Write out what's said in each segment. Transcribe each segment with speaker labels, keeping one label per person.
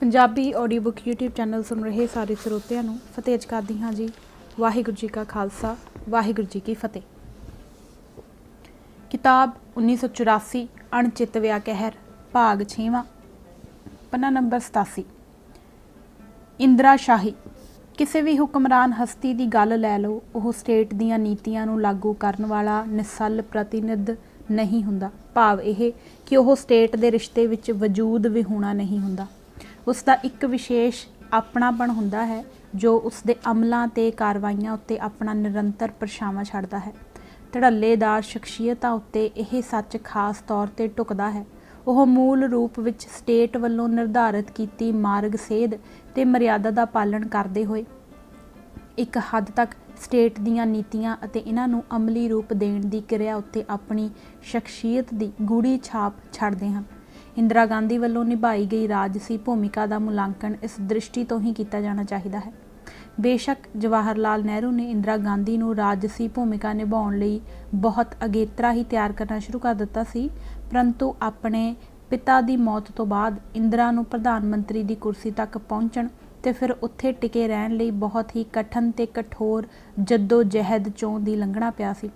Speaker 1: Punjabi audio book YouTube channel ਸੁਣ ਰਹੇ ਸਾਰੇ ਸਰੋਤਿਆਂ ਨੂੰ ਫਤਿਹ ਕਰਦੀ ਹਾਂ ਜੀ। ਵਾਹਿਗੁਰੂ ਜੀ ਕਾ ਖਾਲਸਾ, ਵਾਹਿਗੁਰੂ ਜੀ ਕੀ ਫਤਿਹ। ਕਿਤਾਬ 1984 ਅਣਚਿਤ ਵਿਆ ਕਹਿਰ, ਭਾਗ 6ਵਾਂ, ਪੰਨਾ ਨੰਬਰ 87। ਇੰਦਰਾ ਸ਼ਾਹੀ। ਕਿਸੇ ਵੀ ਹੁਕਮਰਾਨ ਹਸਤੀ ਦੀ ਗੱਲ ਲੈ ਲਓ, ਉਹ ਸਟੇਟ ਦੀਆਂ ਨੀਤੀਆਂ ਨੂੰ ਲਾਗੂ ਕਰਨ ਵਾਲਾ ਨਿਸਲ ਪ੍ਰਤੀਨਿਧ ਨਹੀਂ ਹੁੰਦਾ। ਭਾਵ ਇਹ ਕਿ ਉਹ ਸਟੇਟ ਦੇ ਰਿਸ਼ਤੇ ਵਿੱਚ ਵਜੂਦ ਵਿਹੂਣਾ ਨਹੀਂ ਹੁੰਦਾ। ਉਸ ਦਾ ਇੱਕ ਵਿਸ਼ੇਸ਼ ਆਪਣਾਪਣ ਹੁੰਦਾ ਹੈ ਜੋ ਉਸ ਦੇ ਅਮਲਾਂ ਤੇ ਕਾਰਵਾਈਆਂ ਉੱਤੇ ਆਪਣਾ ਨਿਰੰਤਰ ਪਰਛਾਵਾਂ ਛੱਡਦਾ ਹੈ। ਧੜੱਲੇਦਾਰ ਸ਼ਖਸੀਅਤਾਂ ਉੱਤੇ ਇਹ ਸੱਚ ਖਾਸ ਤੌਰ 'ਤੇ ਢੁਕਦਾ ਹੈ। ਉਹ ਮੂਲ ਰੂਪ ਵਿੱਚ ਸਟੇਟ ਵੱਲੋਂ ਨਿਰਧਾਰਿਤ ਕੀਤੀ ਮਾਰਗ ਸੇਧ ਤੇ ਮਰਿਆਦਾ ਦਾ ਪਾਲਣ ਕਰਦੇ ਹੋਏ ਇੱਕ ਹੱਦ ਤੱਕ ਸਟੇਟ ਦੀਆਂ ਨੀਤੀਆਂ ਅਤੇ ਇਹਨਾਂ ਨੂੰ ਅਮਲੀ ਰੂਪ ਦੇਣ ਦੀ ਕਿਰਿਆ ਉੱਤੇ ਆਪਣੀ ਸ਼ਖਸੀਅਤ ਦੀ ਗੂੜ੍ਹੀ ਛਾਪ ਛੱਡਦੇ ਹਨ। ਇੰਦਰਾ ਗਾਂਧੀ ਵੱਲੋਂ ਨਿਭਾਈ ਗਈ ਰਾਜਸੀ ਭੂਮਿਕਾ ਦਾ ਮੁਲਾਂਕਣ ਇਸ ਦ੍ਰਿਸ਼ਟੀ ਤੋਂ ਹੀ ਕੀਤਾ ਜਾਣਾ ਚਾਹੀਦਾ ਹੈ। ਬੇਸ਼ੱਕ ਜਵਾਹਰ ਲਾਲ ਨਹਿਰੂ ਨੇ ਇੰਦਰਾ ਗਾਂਧੀ ਨੂੰ ਰਾਜਸੀ ਭੂਮਿਕਾ ਨਿਭਾਉਣ ਲਈ ਬਹੁਤ ਅਗੇਤਰਾ ਹੀ ਤਿਆਰ ਕਰਨਾ ਸ਼ੁਰੂ ਕਰ ਦਿੱਤਾ ਸੀ, ਪਰੰਤੂ ਆਪਣੇ ਪਿਤਾ ਦੀ ਮੌਤ ਤੋਂ ਬਾਅਦ ਇੰਦਰਾ ਨੂੰ ਪ੍ਰਧਾਨ ਮੰਤਰੀ ਦੀ ਕੁਰਸੀ ਤੱਕ ਪਹੁੰਚਣ ਤੇ ਫਿਰ ਉੱਥੇ ਟਿਕੇ ਰਹਿਣ ਲਈ ਬਹੁਤ ਹੀ ਕਠਨ ਤੇ ਕਠੋਰ ਜੱਦੋ-ਜਹਿਦ 'ਚੋਂ ਦੀ ਲੰਘਣਾ ਪਿਆ ਸੀ।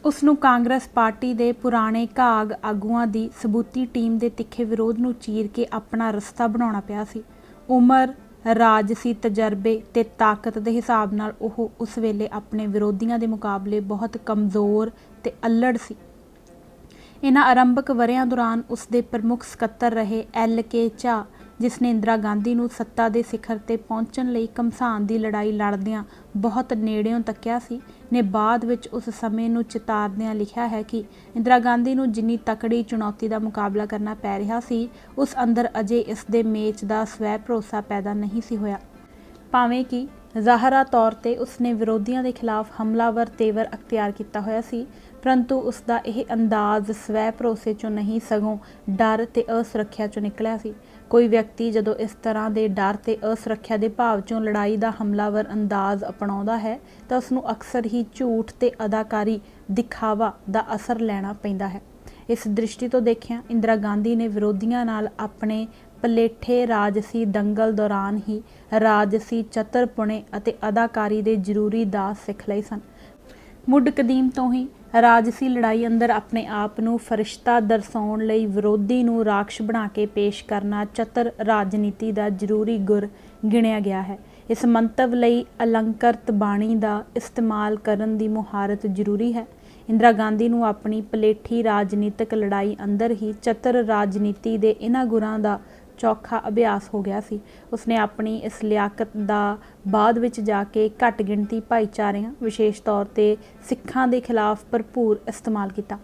Speaker 1: ਉਸ ਨੂੰ ਕਾਂਗਰਸ ਪਾਰਟੀ ਦੇ ਪੁਰਾਣੇ ਘਾਗ ਆਗੂਆਂ ਦੀ ਸਬੂਤੀ ਟੀਮ ਦੇ ਤਿੱਖੇ ਵਿਰੋਧ ਨੂੰ ਚੀਰ ਕੇ ਆਪਣਾ ਰਸਤਾ ਬਣਾਉਣਾ ਪਿਆ ਸੀ। ਉਮਰ, ਰਾਜਸੀ ਤਜਰਬੇ ਤੇ ਤਾਕਤ ਦੇ ਹਿਸਾਬ ਨਾਲ ਉਹ ਉਸ ਵੇਲੇ ਆਪਣੇ ਵਿਰੋਧੀਆਂ ਦੇ ਮੁਕਾਬਲੇ ਬਹੁਤ ਕਮਜ਼ੋਰ ਤੇ ਅੱਲੜ ਸੀ। ਇਹਨਾਂ ਆਰੰਭਕ ਵਰ੍ਹਿਆਂ ਦੌਰਾਨ ਉਸ ਦੇ ਪ੍ਰਮੁੱਖ ਸਕੱਤਰ ਰਹੇ L.K. ਝਾ, ਜਿਸ ਨੇ ਇੰਦਰਾ ਗਾਂਧੀ ਨੂੰ ਸੱਤਾ ਦੇ ਸਿਖਰ 'ਤੇ ਪਹੁੰਚਣ ਲਈ ਘਮਸਾਨ ਦੀ ਲੜਾਈ ਲੜਦਿਆਂ ਬਹੁਤ ਨੇੜਿਓਂ ਤੱਕਿਆ ਸੀ, ਨੇ ਬਾਅਦ ਵਿੱਚ ਉਸ ਸਮੇਂ ਨੂੰ ਚਿਤਾਰਦਿਆਂ ਲਿਖਿਆ ਹੈ ਕਿ ਇੰਦਰਾ ਗਾਂਧੀ ਨੂੰ ਜਿੰਨੀ ਤਕੜੀ ਚੁਣੌਤੀ ਦਾ ਮੁਕਾਬਲਾ ਕਰਨਾ ਪੈ ਰਿਹਾ ਸੀ, ਉਸ ਅੰਦਰ ਅਜੇ ਇਸ ਦੇ ਮੇਚ ਦਾ ਸਵੈ ਭਰੋਸਾ ਪੈਦਾ ਨਹੀਂ ਸੀ ਹੋਇਆ। ਭਾਵੇਂ ਕਿ ਜ਼ਾਹਰਾ ਤੌਰ 'ਤੇ ਉਸ ਨੇ ਵਿਰੋਧੀਆਂ ਦੇ ਖਿਲਾਫ ਹਮਲਾਵਰ ਤੇਵਰ ਅਖਤਿਆਰ ਕੀਤਾ ਹੋਇਆ ਸੀ, ਪਰੰਤੂ ਉਸ ਦਾ ਇਹ ਅੰਦਾਜ਼ ਸਵੈ ਭਰੋਸੇ 'ਚੋਂ ਨਹੀਂ ਸਗੋਂ ਡਰ ਤੇ ਅਸੁਰੱਖਿਆ 'ਚੋਂ ਨਿਕਲਿਆ ਸੀ। ਕੋਈ ਵਿਅਕਤੀ ਜਦੋਂ ਇਸ ਤਰ੍ਹਾਂ ਦੇ ਡਰ ਤੇ ਅਸੁਰੱਖਿਆ ਦੇ ਭਾਵ 'ਚੋਂ ਲੜਾਈ ਦਾ ਹਮਲਾਵਰ ਅੰਦਾਜ਼ ਅਪਣਾਉਂਦਾ ਹੈ ਤਾਂ ਉਸ ਨੂੰ ਅਕਸਰ ਹੀ ਝੂਠ ਤੇ ਅਦਾਕਾਰੀ ਦਿਖਾਵਾ ਦਾ ਅਸਰ ਲੈਣਾ ਪੈਂਦਾ ਹੈ। ਇਸ ਦ੍ਰਿਸ਼ਟੀ ਤੋਂ ਦੇਖਿਆ, ਇੰਦਰਾ ਗਾਂਧੀ ਨੇ ਵਿਰੋਧੀਆਂ ਨਾਲ ਆਪਣੇ ਪਲੇਠੇ ਰਾਜਸੀ ਦੰਗਲ ਦੌਰਾਨ ਹੀ ਰਾਜਸੀ ਚਤਰਪੁਣੇ ਅਤੇ ਅਦਾਕਾਰੀ ਦੇ ਜ਼ਰੂਰੀ ਦਾਅ ਸਿੱਖ ਲਏ ਸਨ। ਮੁੱਢ ਕਦੀਮ ਤੋਂ ਹੀ ਰਾਜਸੀ ਲੜਾਈ ਅੰਦਰ ਆਪਣੇ ਆਪ ਨੂੰ ਫਰਿਸ਼ਤਾ ਦਰਸਾਉਣ ਲਈ ਵਿਰੋਧੀ ਨੂੰ ਰਾਖਸ਼ ਬਣਾ ਕੇ ਪੇਸ਼ ਕਰਨਾ ਚਤਰ ਰਾਜਨੀਤੀ ਦਾ ਜ਼ਰੂਰੀ ਗੁਰ ਗਿਣਿਆ ਗਿਆ ਹੈ। ਇਸ ਮੰਤਵ ਲਈ ਅਲੰਕਰਤ ਬਾਣੀ ਦਾ ਇਸਤੇਮਾਲ ਕਰਨ ਦੀ ਮੁਹਾਰਤ ਜ਼ਰੂਰੀ ਹੈ। ਇੰਦਰਾ ਗਾਂਧੀ ਨੂੰ ਆਪਣੀ ਪਲੇਠੀ ਰਾਜਨੀਤਿਕ ਲੜਾਈ ਅੰਦਰ ਹੀ ਚਤਰ ਰਾਜਨੀਤੀ ਦੇ ਇਹਨਾਂ ਗੁਰਾਂ ਦਾ ਚੌਖਾ ਅਭਿਆਸ ਹੋ ਗਿਆ ਸੀ। ਉਸਨੇ ਆਪਣੀ ਇਸ ਲਿਆਕਤ ਦਾ ਬਾਅਦ ਵਿੱਚ ਜਾ ਕੇ ਘੱਟ ਗਿਣਤੀ ਭਾਈਚਾਰਿਆਂ, ਵਿਸ਼ੇਸ਼ ਤੌਰ 'ਤੇ ਸਿੱਖਾਂ ਦੇ ਖਿਲਾਫ ਭਰਪੂਰ ਇਸਤੇਮਾਲ ਕੀਤਾ।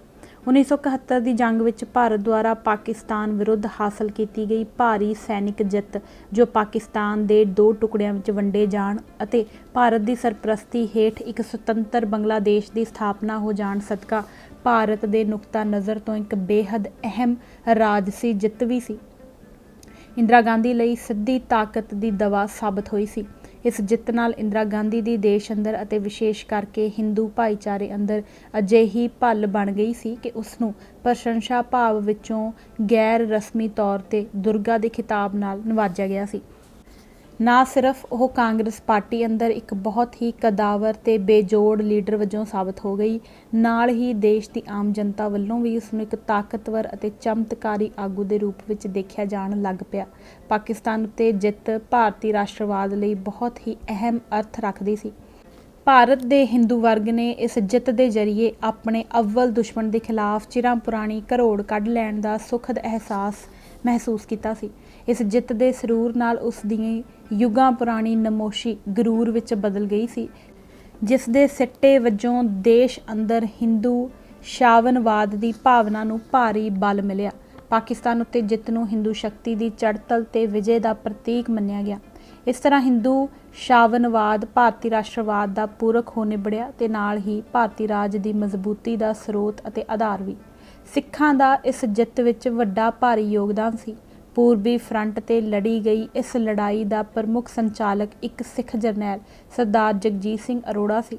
Speaker 1: 1971 ਦੀ ਜੰਗ ਵਿੱਚ ਭਾਰਤ ਦੁਆਰਾ ਪਾਕਿਸਤਾਨ ਵਿਰੁੱਧ ਹਾਸਲ ਕੀਤੀ ਗਈ ਭਾਰੀ ਸੈਨਿਕ ਜਿੱਤ, ਜੋ ਪਾਕਿਸਤਾਨ ਦੇ 2 ਟੁਕੜਿਆਂ ਵਿੱਚ ਵੰਡੇ ਜਾਣ ਅਤੇ ਭਾਰਤ ਦੀ ਸਰਪ੍ਰਸਤੀ ਹੇਠ ਇੱਕ ਸੁਤੰਤਰ ਬੰਗਲਾਦੇਸ਼ ਦੀ ਸਥਾਪਨਾ ਹੋ ਜਾਣ ਸਦਕਾ ਭਾਰਤ ਦੇ ਨੁਕਤਾ ਨਜ਼ਰ ਤੋਂ ਇੱਕ ਬੇਹੱਦ ਅਹਿਮ ਰਾਜਸੀ ਜਿੱਤ ਵੀ ਸੀ। ਇੰਦਰਾ ਗਾਂਧੀ ਲਈ ਸਿੱਧੀ ਤਾਕਤ ਦੀ ਦਵਾ ਸਾਬਤ ਹੋਈ ਸੀ। ਇਸ ਜਿੱਤ ਨਾਲ ਇੰਦਰਾ ਗਾਂਧੀ ਦੀ ਦੇਸ਼ ਅੰਦਰ ਅਤੇ ਵਿਸ਼ੇਸ਼ ਕਰਕੇ ਹਿੰਦੂ ਭਾਈਚਾਰੇ ਅੰਦਰ ਅਜਿਹੀ ਭੱਲ ਬਣ ਗਈ ਸੀ ਕਿ ਉਸ ਨੂੰ ਪ੍ਰਸ਼ੰਸਾ ਭਾਵ ਵਿੱਚੋਂ ਗੈਰ ਰਸਮੀ ਤੌਰ 'ਤੇ ਦੁਰਗਾ ਦੇ ਖਿਤਾਬ ਨਾਲ ਨਿਵਾਜਿਆ ਗਿਆ ਸੀ। ਨਾ ਸਿਰਫ ਉਹ ਕਾਂਗਰਸ ਪਾਰਟੀ ਅੰਦਰ ਇੱਕ ਬਹੁਤ ਹੀ ਕਦਾਵਰ ਤੇ ਬੇਜੋੜ ਲੀਡਰ ਵਜੋਂ ਸਾਬਤ ਹੋ ਗਈ, ਨਾਲ ਹੀ ਦੇਸ਼ ਦੀ ਆਮ ਜਨਤਾ ਵੱਲੋਂ ਵੀ ਉਸ ਨੂੰ ਇੱਕ ਤਾਕਤਵਰ ਅਤੇ ਚਮਤਕਾਰੀ ਆਗੂ ਦੇ ਰੂਪ ਵਿੱਚ ਦੇਖਿਆ ਜਾਣ ਲੱਗ ਪਿਆ। ਪਾਕਿਸਤਾਨ ਉੱਤੇ ਜਿੱਤ ਭਾਰਤੀ ਰਾਸ਼ਟਰਵਾਦ ਲਈ ਬਹੁਤ ਹੀ ਅਹਿਮ ਅਰਥ ਰੱਖਦੀ ਸੀ। ਭਾਰਤ ਦੇ ਹਿੰਦੂ ਵਰਗ ਨੇ ਇਸ ਜਿੱਤ ਦੇ ਜ਼ਰੀਏ ਆਪਣੇ ਅੱਵਲ ਦੁਸ਼ਮਣ ਦੇ ਖਿਲਾਫ ਚਿਰਾਂ ਪੁਰਾਣੀ ਘਰੋੜ ਕੱਢ ਲੈਣ ਦਾ ਸੁਖਦ ਅਹਿਸਾਸ ਮਹਿਸੂਸ ਕੀਤਾ ਸੀ। ਇਸ ਜਿੱਤ ਦੇ ਸਰੂਰ ਨਾਲ ਉਸ ਦੀ ਯੁੱਗਾਂ ਪੁਰਾਣੀ ਨਮੋਸ਼ੀ ਗਰੂਰ ਵਿੱਚ ਬਦਲ ਗਈ ਸੀ, ਜਿਸ ਦੇ ਸਿੱਟੇ ਵਜੋਂ ਦੇਸ਼ ਅੰਦਰ ਹਿੰਦੂ ਸ਼ਾਵਨਵਾਦ ਦੀ ਭਾਵਨਾ ਨੂੰ ਭਾਰੀ ਬਲ ਮਿਲਿਆ। ਪਾਕਿਸਤਾਨ ਉੱਤੇ ਜਿੱਤ ਨੂੰ ਹਿੰਦੂ ਸ਼ਕਤੀ ਦੀ ਚੜ੍ਹਤਲ ਤੇ ਵਿਜੇ ਦਾ ਪ੍ਰਤੀਕ ਮੰਨਿਆ ਗਿਆ। ਇਸ ਤਰ੍ਹਾਂ ਹਿੰਦੂ ਸ਼ਾਵਨਵਾਦ ਭਾਰਤੀ ਰਾਸ਼ਟਰਵਾਦ ਦਾ ਪੂਰਕ ਹੋ ਨਿਬੜਿਆ ਤੇ ਨਾਲ ਹੀ ਭਾਰਤੀ ਰਾਜ ਦੀ ਮਜ਼ਬੂਤੀ ਦਾ ਸਰੋਤ ਅਤੇ ਆਧਾਰ ਵੀ। ਸਿੱਖਾਂ ਦਾ ਇਸ ਜਿੱਤ ਵਿੱਚ ਵੱਡਾ ਭਾਰੀ ਯੋਗਦਾਨ ਸੀ। ਪੂਰਬੀ ਫਰੰਟ 'ਤੇ ਲੜੀ ਗਈ ਇਸ ਲੜਾਈ ਦਾ ਪ੍ਰਮੁੱਖ ਸੰਚਾਲਕ ਇੱਕ ਸਿੱਖ ਜਰਨੈਲ ਸਰਦਾਰ ਜਗਜੀਤ ਸਿੰਘ ਅਰੋੜਾ ਸੀ,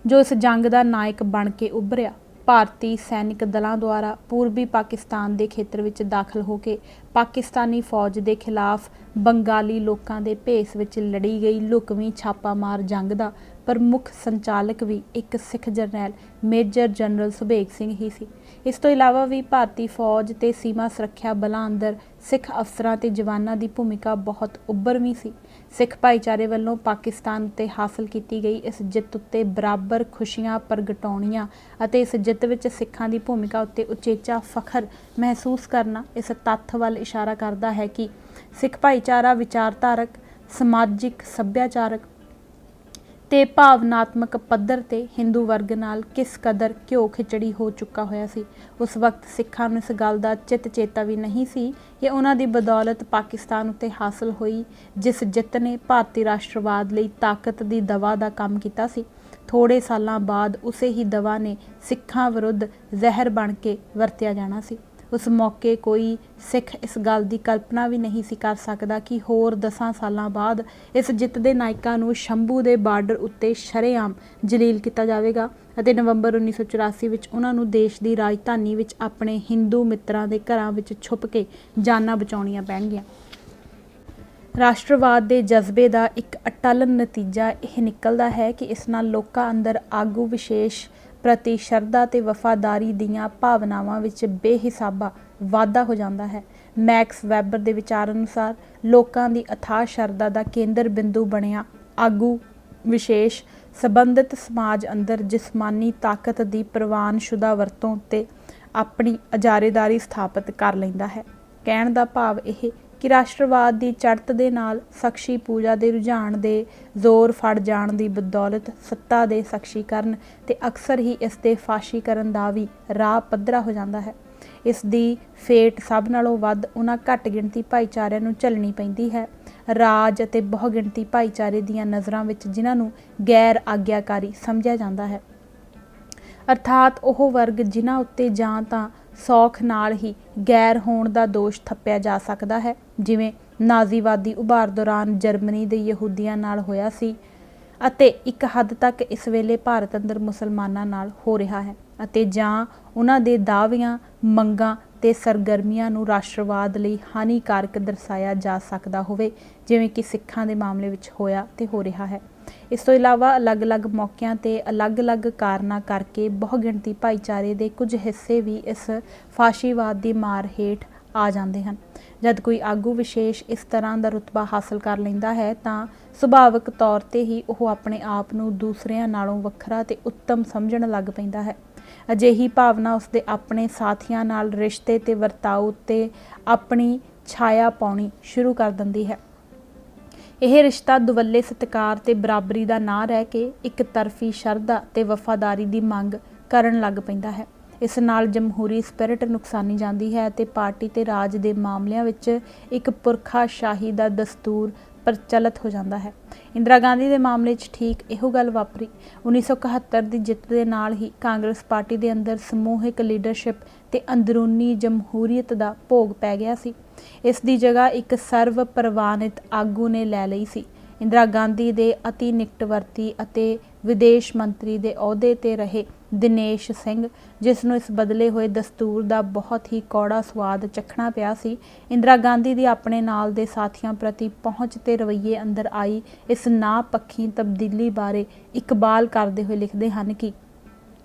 Speaker 1: ਜੋ ਇਸ ਜੰਗ ਦਾ ਨਾਇਕ ਬਣ ਕੇ ਉੱਭਰਿਆ। ਭਾਰਤੀ ਸੈਨਿਕ ਦਲਾਂ ਦੁਆਰਾ ਪੂਰਬੀ ਪਾਕਿਸਤਾਨ ਦੇ ਖੇਤਰ ਵਿੱਚ ਦਾਖਲ ਹੋ ਕੇ ਪਾਕਿਸਤਾਨੀ ਫੌਜ ਦੇ ਖਿਲਾਫ ਬੰਗਾਲੀ ਲੋਕਾਂ ਦੇ ਭੇਸ ਵਿੱਚ ਲੜੀ ਗਈ ਲੁਕਵੀਂ ਛਾਪਾਮਾਰ ਜੰਗ ਦਾ ਪ੍ਰਮੁੱਖ ਸੰਚਾਲਕ ਵੀ ਇੱਕ ਸਿੱਖ ਜਰਨੈਲ ਮੇਜਰ ਜਨਰਲ ਸੁਬੇਗ ਸਿੰਘ ਹੀ ਸੀ। ਇਸ ਤੋਂ ਇਲਾਵਾ ਵੀ ਭਾਰਤੀ ਫੌਜ ਤੇ ਸੀਮਾ ਸੁਰੱਖਿਆ ਬਲਾਂ ਅੰਦਰ ਸਿੱਖ ਅਫਸਰਾਂ ਤੇ ਜਵਾਨਾਂ ਦੀ ਭੂਮਿਕਾ ਬਹੁਤ ਉੱਭਰਵੀਂ ਸੀ। ਸਿੱਖ ਭਾਈਚਾਰੇ ਵੱਲੋਂ ਪਾਕਿਸਤਾਨ ਉੱਤੇ ਹਾਸਲ ਕੀਤੀ ਗਈ ਇਸ ਜਿੱਤ ਉੱਤੇ ਬਰਾਬਰ ਖੁਸ਼ੀਆਂ ਪ੍ਰਗਟਾਉਣੀਆਂ ਅਤੇ ਇਸ ਜਿੱਤ ਵਿੱਚ ਸਿੱਖਾਂ ਦੀ ਭੂਮਿਕਾ ਉੱਤੇ ਉਚੇਚਾ ਫਖਰ ਮਹਿਸੂਸ ਕਰਨਾ ਇਸ ਤੱਥ ਵੱਲ ਇਸ਼ਾਰਾ ਕਰਦਾ ਹੈ ਕਿ ਸਿੱਖ ਭਾਈਚਾਰਾ ਵਿਚਾਰਧਾਰਕ, ਸਮਾਜਿਕ, ਸੱਭਿਆਚਾਰਕ ਤੇ ਭਾਵਨਾਤਮਕ ਪੱਧਰ ਤੇ ਹਿੰਦੂ ਵਰਗ ਨਾਲ ਕਿਸ ਕਦਰ ਘਿਓ ਖਿਚੜੀ ਹੋ ਚੁੱਕਾ ਹੋਇਆ ਸੀ। ਉਸ ਵਕਤ ਸਿੱਖਾਂ ਨੂੰ ਇਸ ਗੱਲ ਦਾ ਚਿੱਤ ਚੇਤਾ ਵੀ ਨਹੀਂ ਸੀ ਕਿ ਉਹਨਾਂ ਦੀ ਬਦੌਲਤ ਪਾਕਿਸਤਾਨ ਉੱਤੇ ਹਾਸਲ ਹੋਈ ਜਿਸ ਜਿੱਤ ਨੇ ਭਾਰਤੀ ਰਾਸ਼ਟਰਵਾਦ ਲਈ ਤਾਕਤ ਦੀ ਦਵਾ ਦਾ ਕੰਮ ਕੀਤਾ ਸੀ, ਥੋੜ੍ਹੇ ਸਾਲਾਂ ਬਾਅਦ ਉਸੇ ਹੀ ਦਵਾ ਨੇ ਸਿੱਖਾਂ ਵਿਰੁੱਧ ਜ਼ਹਿਰ ਬਣ ਕੇ ਵਰਤਿਆ ਜਾਣਾ ਸੀ। ਉਸ ਮੌਕੇ ਕੋਈ ਸਿੱਖ ਇਸ ਗੱਲ ਦੀ ਕਲਪਨਾ ਵੀ ਨਹੀਂ ਸੀ ਕਰ ਸਕਦਾ ਕਿ ਹੋਰ 10 ਸਾਲਾਂ ਬਾਅਦ ਇਸ ਜਿੱਤ ਦੇ ਨਾਇਕਾਂ ਨੂੰ ਸ਼ੰਭੂ ਦੇ ਬਾਰਡਰ ਉੱਤੇ ਸ਼ਰੇਆਮ ਜਲੀਲ ਕੀਤਾ ਜਾਵੇਗਾ ਅਤੇ ਨਵੰਬਰ 1984 ਵਿੱਚ ਉਹਨਾਂ ਨੂੰ ਦੇਸ਼ ਦੀ ਰਾਜਧਾਨੀ ਵਿੱਚ ਆਪਣੇ ਹਿੰਦੂ ਮਿੱਤਰਾਂ ਦੇ ਘਰਾਂ ਵਿੱਚ ਛੁਪ ਕੇ ਜਾਨਾਂ ਬਚਾਉਣੀਆਂ ਪੈਣਗੀਆਂ। ਰਾਸ਼ਟਰਵਾਦ ਦੇ ਜਜ਼ਬੇ ਦਾ ਇੱਕ ਅਟੱਲ ਨਤੀਜਾ ਇਹ ਨਿਕਲਦਾ ਹੈ ਕਿ ਇਸ ਨਾਲ ਲੋਕਾਂ ਅੰਦਰ ਆਗੂ ਵਿਸ਼ੇਸ਼ ਪ੍ਰਤੀ ਸ਼ਰਧਾ ਤੇ ਵਫਾਦਾਰੀ ਦੀਆਂ ਭਾਵਨਾਵਾਂ ਵਿੱਚ ਬੇਹਿਸਾਬਾ ਵਾਧਾ ਹੋ ਜਾਂਦਾ ਹੈ। ਮੈਕਸ ਵੈਬਰ ਦੇ ਵਿਚਾਰ ਅਨੁਸਾਰ ਲੋਕਾਂ ਦੀ ਅਥਾਹ ਸ਼ਰਧਾ ਦਾ ਕੇਂਦਰ ਬਿੰਦੂ ਬਣਿਆ ਆਗੂ ਵਿਸ਼ੇਸ਼ ਸੰਬੰਧਿਤ ਸਮਾਜ ਅੰਦਰ ਜਿਸਮਾਨੀ ਤਾਕਤ ਦੀ ਪ੍ਰਵਾਨਸ਼ੁਦਾ ਵਰਤੋਂ ਤੇ ਆਪਣੀ ਇਜਾਰੇਦਾਰੀ ਸਥਾਪਿਤ ਕਰ ਲੈਂਦਾ ਹੈ। ਕਹਿਣ ਦਾ ਭਾਵ ਇਹ ਕਿ ਰਾਸ਼ਟਰਵਾਦ ਦੀ ਚੜ੍ਹਤ ਦੇ ਨਾਲ ਸ਼ਖਸੀ ਪੂਜਾ ਦੇ ਰੁਝਾਨ ਦੇ ਜ਼ੋਰ ਫੜ ਜਾਣ ਦੀ ਬਦੌਲਤ ਸੱਤਾ ਦੇ ਸ਼ਖਸੀਕਰਨ ਤੇ ਅਕਸਰ ਹੀ ਇਸ ਦੇ ਫਾਸ਼ੀਕਰਨ ਦਾ ਵੀ ਰਾਹ ਪੱਧਰਾ ਹੋ ਜਾਂਦਾ ਹੈ। ਇਸ ਦੀ ਫੇਟ ਸਭ ਨਾਲੋਂ ਵੱਧ ਉਹਨਾਂ ਘੱਟ ਗਿਣਤੀ ਭਾਈਚਾਰਿਆਂ ਨੂੰ ਝੱਲਣੀ ਪੈਂਦੀ ਹੈ, ਰਾਜ ਅਤੇ ਬਹੁਗਿਣਤੀ ਭਾਈਚਾਰੇ ਦੀਆਂ ਨਜ਼ਰਾਂ ਵਿੱਚ ਜਿਨ੍ਹਾਂ ਨੂੰ ਗੈਰ ਆਗਿਆਕਾਰੀ ਸਮਝਿਆ ਜਾਂਦਾ ਹੈ, ਅਰਥਾਤ ਉਹ ਵਰਗ ਜਿਨ੍ਹਾਂ ਉੱਤੇ ਜਾਂ ਤਾਂ ਸੌਖ ਨਾਲ ਹੀ ਗੈਰ ਹੋਣ ਦਾ ਦੋਸ਼ ਥੱਪਿਆ ਜਾ ਸਕਦਾ ਹੈ, ਜਿਵੇਂ ਨਾਜ਼ੀਵਾਦੀ ਉਭਾਰ ਦੌਰਾਨ ਜਰਮਨੀ ਦੇ ਯਹੂਦੀਆਂ ਨਾਲ ਹੋਇਆ ਸੀ ਅਤੇ ਇੱਕ ਹੱਦ ਤੱਕ ਇਸ ਵੇਲੇ ਭਾਰਤ ਅੰਦਰ ਮੁਸਲਮਾਨਾਂ ਨਾਲ ਹੋ ਰਿਹਾ ਹੈ, ਅਤੇ ਜਾਂ ਉਹਨਾਂ ਦੇ ਦਾਅਵਿਆਂ, ਮੰਗਾਂ ਤੇ ਸਰਗਰਮੀਆਂ ਨੂੰ ਰਾਸ਼ਟਰਵਾਦ ਲਈ ਹਾਨੀਕਾਰਕ ਦਰਸਾਇਆ ਜਾ ਸਕਦਾ ਹੋਵੇ, ਜਿਵੇਂ ਕਿ ਸਿੱਖਾਂ ਦੇ ਮਾਮਲੇ ਵਿੱਚ ਹੋਇਆ ਤੇ ਹੋ ਰਿਹਾ ਹੈ। ਇਸ ਤੋਂ ਇਲਾਵਾ ਅਲੱਗ-ਅਲੱਗ ਮੌਕਿਆਂ ਤੇ ਅਲੱਗ-ਅਲੱਗ ਕਾਰਨਾਂ ਕਰਕੇ ਬਹੁਗਿਣਤੀ ਭਾਈਚਾਰੇ ਦੇ ਕੁਝ ਹਿੱਸੇ ਵੀ ਇਸ ਫਾਸ਼ੀਵਾਦ ਦੀ ਮਾਰ ਹੇਠ ਆ ਜਾਂਦੇ ਹਨ। ਜਦ ਕੋਈ ਆਗੂ ਵਿਸ਼ੇਸ਼ ਇਸ ਤਰ੍ਹਾਂ ਦਾ ਰੁਤਬਾ ਹਾਸਲ ਕਰ ਲੈਂਦਾ ਹੈ ਤਾਂ ਸੁਭਾਵਿਕ ਤੌਰ ਤੇ ਹੀ ਉਹ ਆਪਣੇ ਆਪ ਨੂੰ ਦੂਸਰਿਆਂ ਨਾਲੋਂ ਵੱਖਰਾ ਤੇ ਉੱਤਮ ਸਮਝਣ ਲੱਗ ਪੈਂਦਾ ਹੈ। ਅਜਿਹੀ ਭਾਵਨਾ ਉਸਦੇ ਆਪਣੇ ਸਾਥੀਆਂ ਨਾਲ ਰਿਸ਼ਤੇ ਤੇ ਵਰਤਾਓ ਉੱਤੇ ਆਪਣੀ ਛਾਇਆ ਪਾਉਣੀ ਸ਼ੁਰੂ ਕਰ ਦਿੰਦੀ ਹੈ। ਇਹ ਰਿਸ਼ਤਾ ਦੁਵੱਲੇ ਸਤਿਕਾਰ ਤੇ ਬਰਾਬਰੀ ਦਾ ਨਾਂ ਰਹਿ ਕੇ ਇੱਕ ਤਰਫੀ ਸ਼ਰਧਾ ਤੇ ਵਫਾਦਾਰੀ ਦੀ ਮੰਗ ਕਰਨ ਲੱਗ ਪੈਂਦਾ ਹੈ। ਇਸ ਨਾਲ ਜਮਹੂਰੀ ਸਪਿਰਿਟ ਨੁਕਸਾਨੀ ਜਾਂਦੀ ਹੈ ਅਤੇ ਪਾਰਟੀ ਤੇ ਰਾਜ ਦੇ ਮਾਮਲਿਆਂ ਵਿੱਚ ਇੱਕ ਪੁਰਖਾਸ਼ਾਹੀ ਦਾ ਦਸਤੂਰ ਪ੍ਰਚਲਿਤ ਹੋ ਜਾਂਦਾ ਹੈ। ਇੰਦਰਾ ਗਾਂਧੀ ਦੇ ਮਾਮਲੇ 'ਚ ਠੀਕ ਇਹੋ ਗੱਲ ਵਾਪਰੀ। 1971 ਦੀ ਜਿੱਤ ਦੇ ਨਾਲ ਹੀ ਕਾਂਗਰਸ ਪਾਰਟੀ ਦੇ ਅੰਦਰ ਸਮੂਹਿਕ ਲੀਡਰਸ਼ਿਪ ਤੇ ਅੰਦਰੂਨੀ ਜਮਹੂਰੀਅਤ ਦਾ ਭੋਗ ਪੈ ਗਿਆ ਸੀ। ਇਸ ਦੀ ਜਗ੍ਹਾ ਇੱਕ ਸਰਵ ਪ੍ਰਵਾਨਿਤ ਆਗੂ ਨੇ ਲੈ ਲਈ ਸੀ। ਇੰਦਰਾ ਗਾਂਧੀ ਦੇ ਅਤੀ ਨਿਕਟਵਰਤੀ ਅਤੇ ਵਿਦੇਸ਼ ਮੰਤਰੀ ਦੇ ਅਹੁਦੇ ਤੇ ਰਹੇ ਦਿਨੇਸ਼ ਸਿੰਘ, ਜਿਸ ਨੂੰ ਇਸ ਬਦਲੇ ਹੋਏ ਦਸਤੂਰ ਦਾ ਬਹੁਤ ਹੀ ਕੌੜਾ ਸਵਾਦ ਚੱਖਣਾ ਪਿਆ ਸੀ, ਇੰਦਰਾ ਗਾਂਧੀ ਦੀ ਆਪਣੇ ਨਾਲ ਦੇ ਸਾਥੀਆਂ ਪ੍ਰਤੀ ਪਹੁੰਚ ਤੇ ਰਵੱਈਏ ਅੰਦਰ ਆਈ ਇਸ ਨਾਪੱਖੀ ਤਬਦੀਲੀ ਬਾਰੇ ਇਕਬਾਲ ਕਰਦੇ ਹੋਏ ਲਿਖਦੇ ਹਨ ਕਿ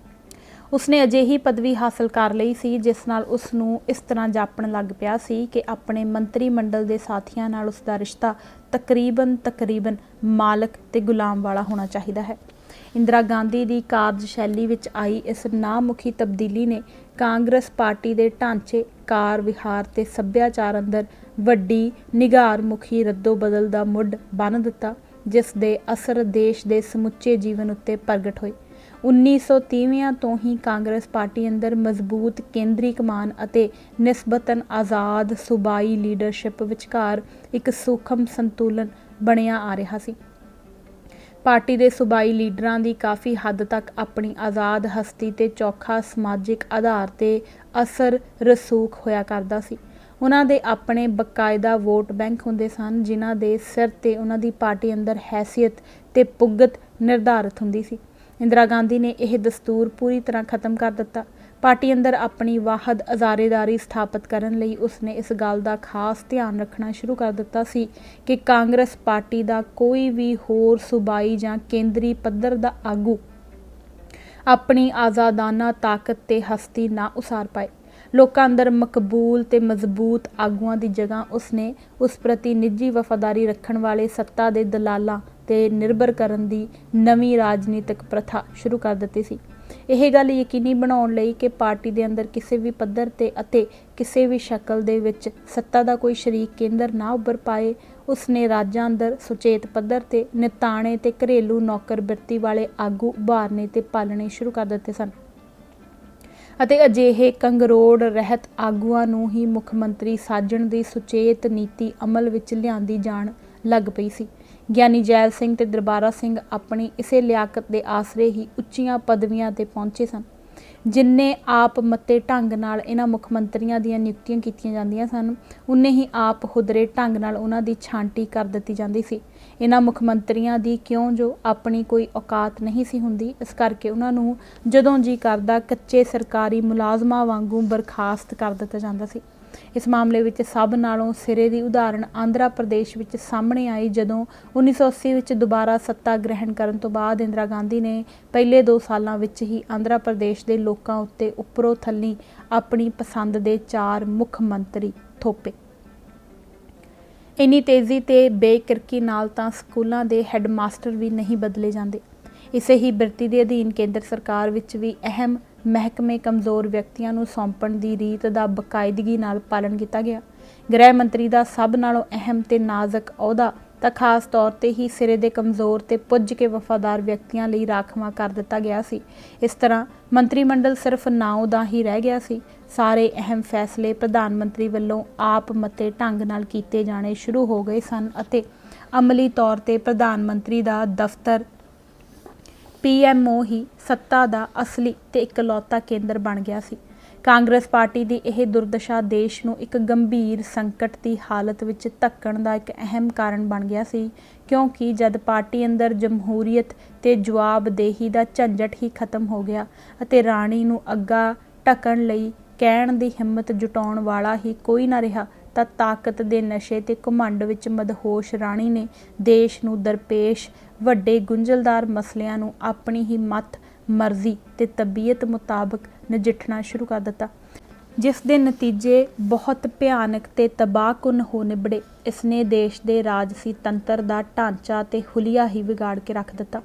Speaker 1: ਉਸਨੇ ਅਜਿਹੀ ਪਦਵੀ ਹਾਸਲ ਕਰ ਲਈ ਸੀ ਜਿਸ ਨਾਲ ਉਸ ਨੂੰ ਇਸ ਤਰ੍ਹਾਂ ਜਾਪਣ ਲੱਗ ਪਿਆ ਸੀ ਕਿ ਆਪਣੇ ਮੰਤਰੀ ਮੰਡਲ ਦੇ ਸਾਥੀਆਂ ਨਾਲ ਉਸ ਦਾ ਰਿਸ਼ਤਾ ਤਕਰੀਬਨ ਮਾਲਕ ਤੇ ਗੁਲਾਮ ਵਾਲਾ ਹੋਣਾ ਚਾਹੀਦਾ ਹੈ। ਇੰਦਰਾ ਗਾਂਧੀ ਦੀ ਕਾਰਜਸ਼ੈਲੀ ਵਿੱਚ ਆਈ ਇਸ ਨਾਮੁਖੀ ਤਬਦੀਲੀ ਨੇ ਕਾਂਗਰਸ ਪਾਰਟੀ ਦੇ ਢਾਂਚੇ, ਕਾਰ ਵਿਹਾਰ ਤੇ ਸੱਭਿਆਚਾਰ ਅੰਦਰ ਵੱਡੀ ਨਿਗਾਰਮੁਖੀ ਰੱਦੋ ਬਦਲ ਦਾ ਮੁੱਢ ਬੰਨ੍ਹ ਦਿੱਤਾ, ਜਿਸ ਦੇ ਅਸਰ ਦੇਸ਼ ਦੇ ਸਮੁੱਚੇ ਜੀਵਨ ਉੱਤੇ ਪ੍ਰਗਟ ਹੋਏ। 1930ਵਿਆਂ ਤੋਂ ਹੀ ਕਾਂਗਰਸ ਪਾਰਟੀ ਅੰਦਰ ਮਜ਼ਬੂਤ ਕੇਂਦਰੀ ਕਮਾਨ ਅਤੇ ਨਿਸਬਤਨ ਆਜ਼ਾਦ ਸੂਬਾਈ ਲੀਡਰਸ਼ਿਪ ਵਿਚਕਾਰ ਇੱਕ ਸੂਖਮ ਸੰਤੁਲਨ ਬਣਿਆ ਆ ਰਿਹਾ ਸੀ। ਪਾਰਟੀ ਦੇ ਸੂਬਾਈ ਲੀਡਰਾਂ ਦੀ ਕਾਫੀ ਹੱਦ ਤੱਕ ਆਪਣੀ ਆਜ਼ਾਦ ਹਸਤੀ ਤੇ ਚੋਖਾ ਸਮਾਜਿਕ ਆਧਾਰ ਤੇ ਅਸਰ ਰਸੂਖ ਹੋਇਆ ਕਰਦਾ ਸੀ। ਉਹਨਾਂ ਦੇ ਆਪਣੇ ਬਕਾਇਦਾ ਵੋਟ ਬੈਂਕ ਹੁੰਦੇ ਸਨ, ਜਿਨ੍ਹਾਂ ਦੇ ਸਿਰ ਤੇ ਉਹਨਾਂ ਦੀ ਪਾਰਟੀ ਅੰਦਰ ਹੈਸੀਅਤ ਤੇ ਪੁੱਗਤ ਨਿਰਧਾਰਿਤ ਹੁੰਦੀ ਸੀ। ਇੰਦਰਾ ਗਾਂਧੀ ਨੇ ਇਹ ਦਸਤੂਰ ਪੂਰੀ ਤਰ੍ਹਾਂ ਖਤਮ ਕਰ ਦਿੱਤਾ। ਪਾਰਟੀ ਅੰਦਰ ਆਪਣੀ ਵਾਹਦ ਅਜ਼ਾਰੇਦਾਰੀ ਸਥਾਪਿਤ ਕਰਨ ਲਈ ਉਸਨੇ ਇਸ ਗੱਲ ਦਾ ਖਾਸ ਧਿਆਨ ਰੱਖਣਾ ਸ਼ੁਰੂ ਕਰ ਦਿੱਤਾ ਸੀ ਕਿ ਕਾਂਗਰਸ ਪਾਰਟੀ ਦਾ ਕੋਈ ਵੀ ਹੋਰ ਸੂਬਾਈ ਜਾਂ ਕੇਂਦਰੀ ਪੱਧਰ ਦਾ ਆਗੂ ਆਪਣੀ ਆਜ਼ਾਦਾਨਾ ਤਾਕਤ ਤੇ ਹਸਤੀ ਨਾ ਉਸਾਰ ਪਾਏ। ਲੋਕਾਂ ਅੰਦਰ ਮਕਬੂਲ ਤੇ ਮਜ਼ਬੂਤ ਆਗੂਆਂ ਦੀ ਜਗ੍ਹਾ ਉਸਨੇ ਉਸ ਪ੍ਰਤੀ ਨਿੱਜੀ ਵਫਾਦਾਰੀ ਰੱਖਣ ਵਾਲੇ ਸੱਤਾ ਦੇ ਦਲਾਲਾਂ ਤੇ ਨਿਰਭਰ ਕਰਨ ਦੀ ਨਵੀਂ ਰਾਜਨੀਤਿਕ ਪ੍ਰਥਾ ਸ਼ੁਰੂ ਕਰ ਦਿੱਤੀ ਸੀ। ਇਹ ਗੱਲ ਯਕੀਨੀ ਬਣਾਉਣ ਲਈ ਕਿ ਪਾਰਟੀ ਦੇ ਅੰਦਰ ਕਿਸੇ ਵੀ ਪੱਧਰ ਤੇ ਅਤੇ ਕਿਸੇ ਵੀ ਸ਼ਕਲ ਦੇ ਵਿੱਚ ਸੱਤਾ ਦਾ ਕੋਈ ਸ਼ਰੀਕ ਕੇਂਦਰ ਨਾ ਉੱਭਰ ਪਾਏ, ਉਸਨੇ ਰਾਜਾਂ ਅੰਦਰ ਸੁਚੇਤ ਪੱਧਰ ਤੇ ਨਿਤਾਣੇ ਤੇ ਘਰੇਲੂ ਨੌਕਰ ਬਿਰਤੀ ਵਾਲੇ ਆਗੂ ਉਭਾਰਨੇ ਤੇ ਪਾਲਣੇ ਸ਼ੁਰੂ ਕਰ ਦਿੱਤੇ ਸਨ ਅਤੇ ਅਜਿਹੇ ਕੰਗਰੋੜ ਰਹਿਤ ਆਗੂਆਂ ਨੂੰ ਹੀ ਮੁੱਖ ਮੰਤਰੀ ਸਾਜਣ ਦੀ ਸੁਚੇਤ ਨੀਤੀ ਅਮਲ ਵਿੱਚ ਲਿਆਂਦੀ ਜਾਣ ਲੱਗ ਪਈ ਸੀ। ਗਿਆਨੀ ਜੈਲ ਸਿੰਘ ਤੇ ਦਰਬਾਰਾ ਸਿੰਘ ਆਪਣੀ ਇਸੇ ਲਿਆਕਤ ਦੇ ਆਸਰੇ ਹੀ ਉੱਚੀਆਂ ਪਦਵੀਆਂ ਤੇ ਪਹੁੰਚੇ ਸਨ। ਜਿੰਨੇ ਆਪ ਮਤੇ ਢੰਗ ਨਾਲ ਇਹਨਾਂ ਮੁੱਖ ਮੰਤਰੀਆਂ ਦੀਆਂ ਨਿਯੁਕਤੀਆਂ ਕੀਤੀਆਂ ਜਾਂਦੀਆਂ ਸਨ, ਉਨੇ ਹੀ ਆਪ ਹੁਦਰੇ ਢੰਗ ਨਾਲ ਉਹਨਾਂ ਦੀ ਛਾਂਟੀ ਕਰ ਦਿੱਤੀ ਜਾਂਦੀ ਸੀ। ਇਹਨਾਂ ਮੁੱਖ ਮੰਤਰੀਆਂ ਦੀ ਕਿਉਂ ਜੋ ਆਪਣੀ ਕੋਈ ਔਕਾਤ ਨਹੀਂ ਸੀ ਹੁੰਦੀ, ਇਸ ਕਰਕੇ ਉਹਨਾਂ ਨੂੰ ਜਦੋਂ ਜੀ ਕਰਦਾ ਕੱਚੇ ਸਰਕਾਰੀ ਮੁਲਾਜ਼ਮਾਂ ਵਾਂਗੂ ਬਰਖਾਸਤ ਕਰ ਦਿੱਤਾ ਜਾਂਦਾ ਸੀ। ਇਸ ਮਾਮਲੇ ਵਿੱਚ ਸਭ ਨਾਲੋਂ ਸਿਰੇ ਦੀ ਉਦਾਹਰਣ ਆਂਧਰਾ ਪ੍ਰਦੇਸ਼ ਵਿੱਚ ਸਾਹਮਣੇ ਆਈ, ਜਦੋਂ 1980 ਵਿੱਚ ਦੁਬਾਰਾ ਸੱਤਾ ਗ੍ਰਹਿਣ ਕਰਨ ਤੋਂ ਬਾਅਦ ਇੰਦਰਾ ਗਾਂਧੀ ਨੇ ਪਹਿਲੇ 2 ਸਾਲਾਂ ਵਿੱਚ ਹੀ ਆਂਧਰਾ ਪ੍ਰਦੇਸ਼ ਦੇ ਲੋਕਾਂ ਉੱਤੇ ਉੱਪਰੋਂ ਥੱਲੇ ਆਪਣੀ ਪਸੰਦ ਦੇ 4 ਮੁੱਖ ਮੰਤਰੀ ਥੋਪੇ। ਇੰਨੀ ਤੇਜ਼ੀ ਤੇ ਬੇਕਿਰਕੀ ਨਾਲ ਤਾਂ ਸਕੂਲਾਂ ਦੇ ਹੈੱਡਮਾਸਟਰ ਵੀ ਨਹੀਂ ਬਦਲੇ ਜਾਂਦੇ। ਇਸੇ ਹੀ ਬਿਰਤੀ ਦੇ ਅਧੀਨ ਕੇਂਦਰ ਸਰਕਾਰ ਵਿੱਚ ਵੀ ਅਹਿਮ ਮਹਿਕਮੇ ਕਮਜ਼ੋਰ ਵਿਅਕਤੀਆਂ ਨੂੰ ਸੌਂਪਣ ਦੀ ਰੀਤ ਦਾ ਬਕਾਇਦਗੀ ਨਾਲ ਪਾਲਣ ਕੀਤਾ ਗਿਆ। ਗ੍ਰਹਿ ਮੰਤਰੀ ਦਾ ਸਭ ਨਾਲੋਂ ਅਹਿਮ ਤੇ ਨਾਜ਼ੁਕ ਅਹੁਦਾ ਤਾਂ ਖਾਸ ਤੌਰ ਤੇ ਹੀ ਸਿਰੇ ਦੇ ਕਮਜ਼ੋਰ ਤੇ ਪੁੱਜ ਕੇ ਵਫਾਦਾਰ ਵਿਅਕਤੀਆਂ ਲਈ ਰਾਖਵਾਂ ਕਰ ਦਿੱਤਾ ਗਿਆ ਸੀ। ਇਸ ਤਰ੍ਹਾਂ ਮੰਤਰੀ ਮੰਡਲ ਸਿਰਫ ਨਾਉਂ ਦਾ ਹੀ ਰਹਿ ਗਿਆ ਸੀ। ਸਾਰੇ ਅਹਿਮ ਫੈਸਲੇ ਪ੍ਰਧਾਨ ਮੰਤਰੀ ਵੱਲੋਂ ਆਪ ਮਤੇ ਢੰਗ ਨਾਲ ਕੀਤੇ ਜਾਣੇ ਸ਼ੁਰੂ ਹੋ ਗਏ ਸਨ ਅਤੇ ਅਮਲੀ ਤੌਰ ਤੇ ਪ੍ਰਧਾਨ ਮੰਤਰੀ ਦਾ ਦਫ਼ਤਰ PMO ਹੀ ਸੱਤਾ ਦਾ ਅਸਲੀ ਤੇ ਇਕਲੌਤਾ ਕੇਂਦਰ ਬਣ ਗਿਆ ਸੀ। ਕਾਂਗਰਸ ਪਾਰਟੀ ਦੀ ਇਹ ਦੁਰਦਸ਼ਾ ਦੇਸ਼ ਨੂੰ ਇੱਕ ਗੰਭੀਰ ਸੰਕਟ ਦੀ ਹਾਲਤ ਵਿੱਚ ਧੱਕਣ ਦਾ ਇੱਕ ਅਹਿਮ ਕਾਰਨ ਬਣ ਗਿਆ ਸੀ, ਕਿਉਂਕਿ ਜਦ ਪਾਰਟੀ ਅੰਦਰ ਜਮਹੂਰੀਅਤ ਤੇ ਜਵਾਬਦੇਹੀ ਦਾ ਝੰਜਟ ਹੀ ਖਤਮ ਹੋ ਗਿਆ ਅਤੇ ਰਾਣੀ ਨੂੰ ਅੱਗਾ ਢਕਣ ਲਈ ਕਹਿਣ ਦੀ ਹਿੰਮਤ ਜੁਟਾਉਣ ਵਾਲਾ ਹੀ ਕੋਈ ਨਾ ਰਿਹਾ, ਤਾਂ ਤਾਕਤ ਦੇ ਨਸ਼ੇ ਤੇ ਘੁਮੰਡ ਵਿੱਚ ਮਦਹੋਸ਼ ਰਾਣੀ ਨੇ ਦੇਸ਼ ਨੂੰ ਦਰਪੇਸ਼ ਵੱਡੇ ਗੁੰਝਲਦਾਰ ਮਸਲਿਆਂ ਨੂੰ ਆਪਣੀ ਹੀ ਮਤ ਮਰਜ਼ੀ ਤੇ ਤਬੀਅਤ ਮੁਤਾਬਕ ਨਜਿੱਠਣਾ ਸ਼ੁਰੂ ਕਰ ਦਿੱਤਾ, ਜਿਸ ਦੇ ਨਤੀਜੇ ਬਹੁਤ ਭਿਆਨਕ ਤੇ ਤਬਾਹਕੁਨ ਹੋ ਨਿਬੜੇ। ਇਸਨੇ ਦੇਸ਼ ਦੇ ਰਾਜਸੀ ਤੰਤਰ ਦਾ ਢਾਂਚਾ ਤੇ ਹੁਲੀਆ ਹੀ ਵਿਗਾੜ ਕੇ ਰੱਖ ਦਿੱਤਾ।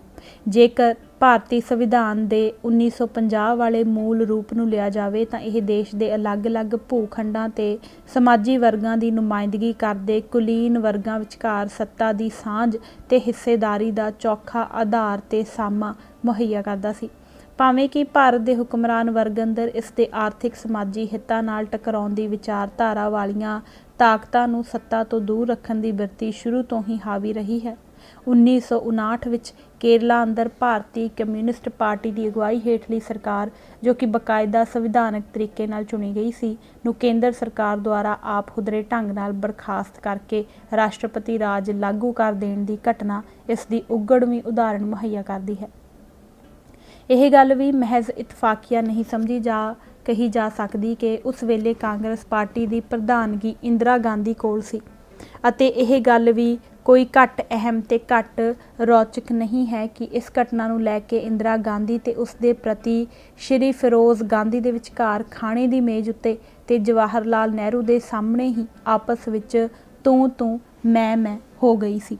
Speaker 1: ਜੇਕਰ ਭਾਰਤੀ ਸੰਵਿਧਾਨ ਦੇ 1950 ਵਾਲੇ ਮੂਲ ਰੂਪ ਨੂੰ ਲਿਆ ਜਾਵੇ ਤਾਂ ਇਹ ਦੇਸ਼ ਦੇ ਅਲੱਗ-ਅਲੱਗ ਭੂਖੰਡਾਂ ਤੇ ਸਮਾਜੀ ਵਰਗਾਂ ਦੀ ਨੁਮਾਇੰਦਗੀ ਕਰਦੇ ਕੁਲੀਨ ਵਰਗਾਂ ਵਿਚਕਾਰ ਸੱਤਾ ਦੀ ਸਾਂਝ ਤੇ ਹਿੱਸੇਦਾਰੀ ਦਾ ਚੌਖਾ ਆਧਾਰ ਤੇ ਸਾਮਾ ਮੁਹੱਈਆ ਕਰਦਾ ਸੀ। ਭਾਵੇਂ ਕਿ ਭਾਰਤ ਦੇ ਹੁਕਮਰਾਨ ਵਰਗ ਅੰਦਰ ਇਸ ਦੇ ਆਰਥਿਕ ਸਮਾਜੀ ਹਿੱਤਾਂ ਨਾਲ ਟਕਰਾਉਣ ਦੀ ਵਿਚਾਰਧਾਰਾ ਵਾਲੀਆਂ ਤਾਕਤਾਂ ਨੂੰ ਸੱਤਾ ਤੋਂ ਦੂਰ ਰੱਖਣ ਦੀ ਬਿਰਤੀ ਸ਼ੁਰੂ ਤੋਂ ਹੀ ਹਾਵੀ ਰਹੀ ਹੈ। 1959 ਵਿੱਚ ਕੇਰਲਾ ਅੰਦਰ ਭਾਰਤੀ ਕਮਿਊਨਿਸਟ ਪਾਰਟੀ ਦੀ ਅਗਵਾਈ ਹੇਠਲੀ ਸਰਕਾਰ, ਜੋ ਕਿ ਬਕਾਇਦਾ ਸੰਵਿਧਾਨਕ ਤਰੀਕੇ ਨਾਲ ਚੁਣੀ ਗਈ ਸੀ, ਨੂੰ ਕੇਂਦਰ ਸਰਕਾਰ ਦੁਆਰਾ ਆਪ ਹੁਦਰੇ ਢੰਗ ਨਾਲ ਬਰਖਾਸਤ ਕਰਕੇ ਰਾਸ਼ਟਰਪਤੀ ਰਾਜ ਲਾਗੂ ਕਰ ਦੇਣ ਦੀ ਘਟਨਾ ਇਸ ਦੀ ਉਘੜਵੀਂ ਉਦਾਹਰਣ ਮੁਹੱਈਆ ਕਰਦੀ ਹੈ। ਇਹ ਗੱਲ ਵੀ ਮਹਿਜ਼ ਇਤਫਾਕੀਆ ਨਹੀਂ ਕਹੀ ਜਾ ਸਕਦੀ ਕਿ ਉਸ ਵੇਲੇ ਕਾਂਗਰਸ ਪਾਰਟੀ ਦੀ ਪ੍ਰਧਾਨਗੀ ਇੰਦਰਾ ਗਾਂਧੀ ਕੋਲ ਸੀ ਅਤੇ ਇਹ ਗੱਲ ਵੀ ਕੋਈ ਘੱਟ ਅਹਿਮ ਤੇ ਘੱਟ ਰੌਚਕ ਨਹੀਂ ਹੈ ਕਿ ਇਸ ਘਟਨਾ ਨੂੰ ਲੈ ਕੇ ਇੰਦਰਾ ਗਾਂਧੀ ਤੇ ਉਸ ਦੇ ਪ੍ਰਤੀ ਸ਼੍ਰੀ ਫਿਰੋਜ਼ ਗਾਂਧੀ ਦੇ ਵਿਚਕਾਰ ਖਾਣੇ ਦੀ ਮੇਜ਼ ਉੱਤੇ ਤੇ ਜਵਾਹਰ ਲਾਲ ਨਹਿਰੂ ਦੇ ਸਾਹਮਣੇ ਹੀ ਆਪਸ ਵਿੱਚ ਤੂੰ ਮੈਂ ਹੋ ਗਈ ਸੀ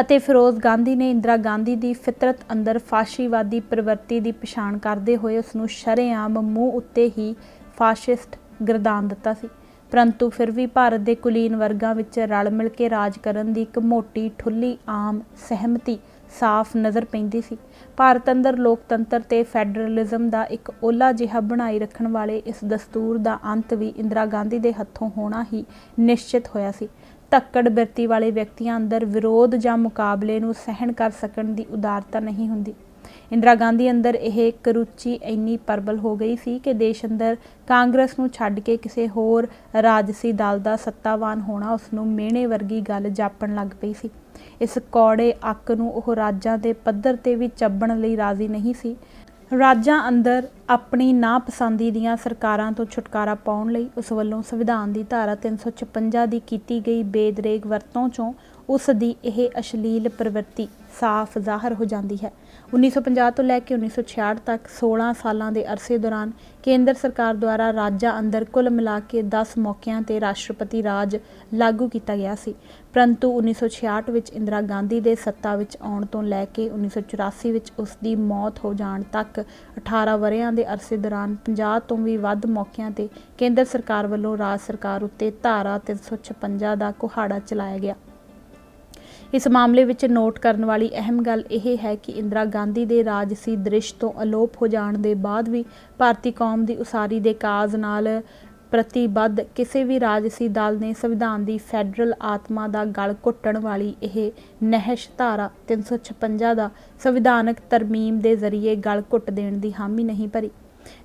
Speaker 1: ਅਤੇ ਫਿਰੋਜ਼ ਗਾਂਧੀ ਨੇ ਇੰਦਰਾ ਗਾਂਧੀ ਦੀ ਫਿਤਰਤ ਅੰਦਰ ਫਾਸ਼ੀਵਾਦੀ ਪ੍ਰਵਿਰਤੀ ਦੀ ਪਛਾਣ ਕਰਦੇ ਹੋਏ ਉਸ ਨੂੰ ਸ਼ਰੇਆਮ ਮੂੰਹ ਉੱਤੇ ਹੀ ਫਾਸ਼ਿਸਟ ਗਰਦਾਨ ਦਿੱਤਾ ਸੀ। ਪਰੰਤੂ ਫਿਰ ਵੀ ਭਾਰਤ ਦੇ ਕੁਲੀਨ ਵਰਗਾਂ ਵਿੱਚ ਰਲ ਮਿਲ ਕੇ ਰਾਜ ਕਰਨ ਦੀ ਇੱਕ ਮੋਟੀ ਠੁੱਲੀ ਆਮ ਸਹਿਮਤੀ ਸਾਫ਼ ਨਜ਼ਰ ਪੈਂਦੀ ਸੀ। ਭਾਰਤ ਅੰਦਰ ਲੋਕਤੰਤਰ ਤੇ ਫੈਡਰਲਿਜ਼ਮ ਦਾ ਇੱਕ ਓਲਾ ਜਿਹਾ ਬਣਾਈ ਰੱਖਣ ਵਾਲੇ ਇਸ ਦਸਤੂਰ ਦਾ ਅੰਤ ਵੀ ਇੰਦਰਾ ਗਾਂਧੀ ਦੇ ਹੱਥੋਂ ਹੋਣਾ ਹੀ ਨਿਸ਼ਚਿਤ ਹੋਇਆ ਸੀ। ਧੱਕੜ ਬਿਰਤੀ ਵਾਲੇ ਵਿਅਕਤੀਆਂ ਅੰਦਰ ਵਿਰੋਧ ਜਾਂ ਮੁਕਾਬਲੇ ਨੂੰ ਸਹਿਣ ਕਰ ਸਕਣ ਦੀ ਉਦਾਰਤਾ ਨਹੀਂ ਹੁੰਦੀ। ਇੰਦਰਾ ਗਾਂਧੀ ਅੰਦਰ ਇਹ ਕਰੂਚੀ ਇੰਨੀ ਪ੍ਰਬਲ ਹੋ ਗਈ ਸੀ ਕਿ ਦੇਸ਼ ਅੰਦਰ ਕਾਂਗਰਸ ਨੂੰ ਛੱਡ ਕੇ ਕਿਸੇ ਹੋਰ ਰਾਜਸੀ ਦਲ ਦਾ ਸੱਤਾਵਾਨ ਹੋਣਾ ਉਸ ਨੂੰ ਮਿਹਣੇ ਵਰਗੀ ਗੱਲ ਜਾਪਣ ਲੱਗ ਪਈ ਸੀ। ਇਸ ਕੌੜੇ ਅੱਕ ਨੂੰ ਉਹ ਰਾਜਾਂ ਦੇ ਪੱਧਰ ਤੇ ਵੀ ਚੱਬਣ ਲਈ ਰਾਜ਼ੀ ਨਹੀਂ ਸੀ। ਰਾਜਾਂ ਅੰਦਰ ਆਪਣੀ ਨਾਪਸੰਦੀ ਦੀਆਂ ਸਰਕਾਰਾਂ ਤੋਂ ਛੁਟਕਾਰਾ ਪਾਉਣ ਲਈ ਉਸ ਵੱਲੋਂ ਸੰਵਿਧਾਨ ਦੀ ਧਾਰਾ 356 ਦੀ ਕੀਤੀ ਗਈ ਬੇਦਰੇਗ ਵਰਤੋਂ 'ਚੋਂ ਉਸ ਦੀ ਇਹ ਅਸ਼ਲੀਲ ਪ੍ਰਵਿਰਤੀ ਸਾਫ਼ ਜ਼ਾਹਰ ਹੋ ਜਾਂਦੀ ਹੈ। 1950 ਤੋਂ ਲੈ ਕੇ 1966 ਤੱਕ 16 ਸਾਲਾਂ ਦੇ ਅਰਸੇ ਦੌਰਾਨ ਕੇਂਦਰ ਸਰਕਾਰ ਦੁਆਰਾ ਰਾਜਾਂ ਅੰਦਰ ਕੁੱਲ ਮਿਲਾ ਕੇ 10 ਮੌਕਿਆਂ 'ਤੇ ਰਾਸ਼ਟਰਪਤੀ ਰਾਜ ਲਾਗੂ ਕੀਤਾ ਗਿਆ ਸੀ, ਪਰੰਤੂ 1966 ਵਿੱਚ ਇੰਦਰਾ ਗਾਂਧੀ ਦੇ ਸੱਤਾ ਵਿੱਚ ਆਉਣ ਤੋਂ ਲੈ ਕੇ 1984 ਵਿੱਚ ਉਸ ਦੀ ਮੌਤ ਹੋ ਜਾਣ ਤੱਕ 18 ਵਰ੍ਹਿਆਂ ਦੇ ਅਰਸੇ ਦੌਰਾਨ 50 ਤੋਂ ਵੀ ਵੱਧ ਮੌਕਿਆਂ 'ਤੇ ਕੇਂਦਰ ਸਰਕਾਰ ਵੱਲੋਂ ਰਾਜ ਸਰਕਾਰ ਉੱਤੇ ਧਾਰਾ 356 ਦਾ ਕੁਹਾੜਾ ਚਲਾਇਆ ਗਿਆ। ਇਸ ਮਾਮਲੇ ਵਿੱਚ ਨੋਟ ਕਰਨ ਵਾਲੀ ਅਹਿਮ ਗੱਲ ਇਹ ਹੈ ਕਿ ਇੰਦਰਾ ਗਾਂਧੀ ਦੇ ਰਾਜਸੀ ਦ੍ਰਿਸ਼ ਤੋਂ ਅਲੋਪ ਹੋ ਜਾਣ ਦੇ ਬਾਅਦ ਵੀ ਭਾਰਤੀ ਕੌਮ ਦੀ ਉਸਾਰੀ ਦੇ ਕਾਜ਼ ਨਾਲ ਪ੍ਰਤੀਬੱਧ ਕਿਸੇ ਵੀ ਰਾਜਸੀ ਦਲ ਨੇ ਸੰਵਿਧਾਨ ਦੀ ਫੈਡਰਲ ਆਤਮਾ ਦਾ ਗਲ ਘੁੱਟਣ ਵਾਲੀ ਇਹ ਨਹਿਸ਼ ਧਾਰਾ 356 ਦਾ ਸੰਵਿਧਾਨਕ ਤਰਮੀਮ ਦੇ ਜ਼ਰੀਏ ਗਲ ਘੁੱਟ ਦੇਣ ਦੀ ਹਾਮੀ ਨਹੀਂ ਭਰੀ,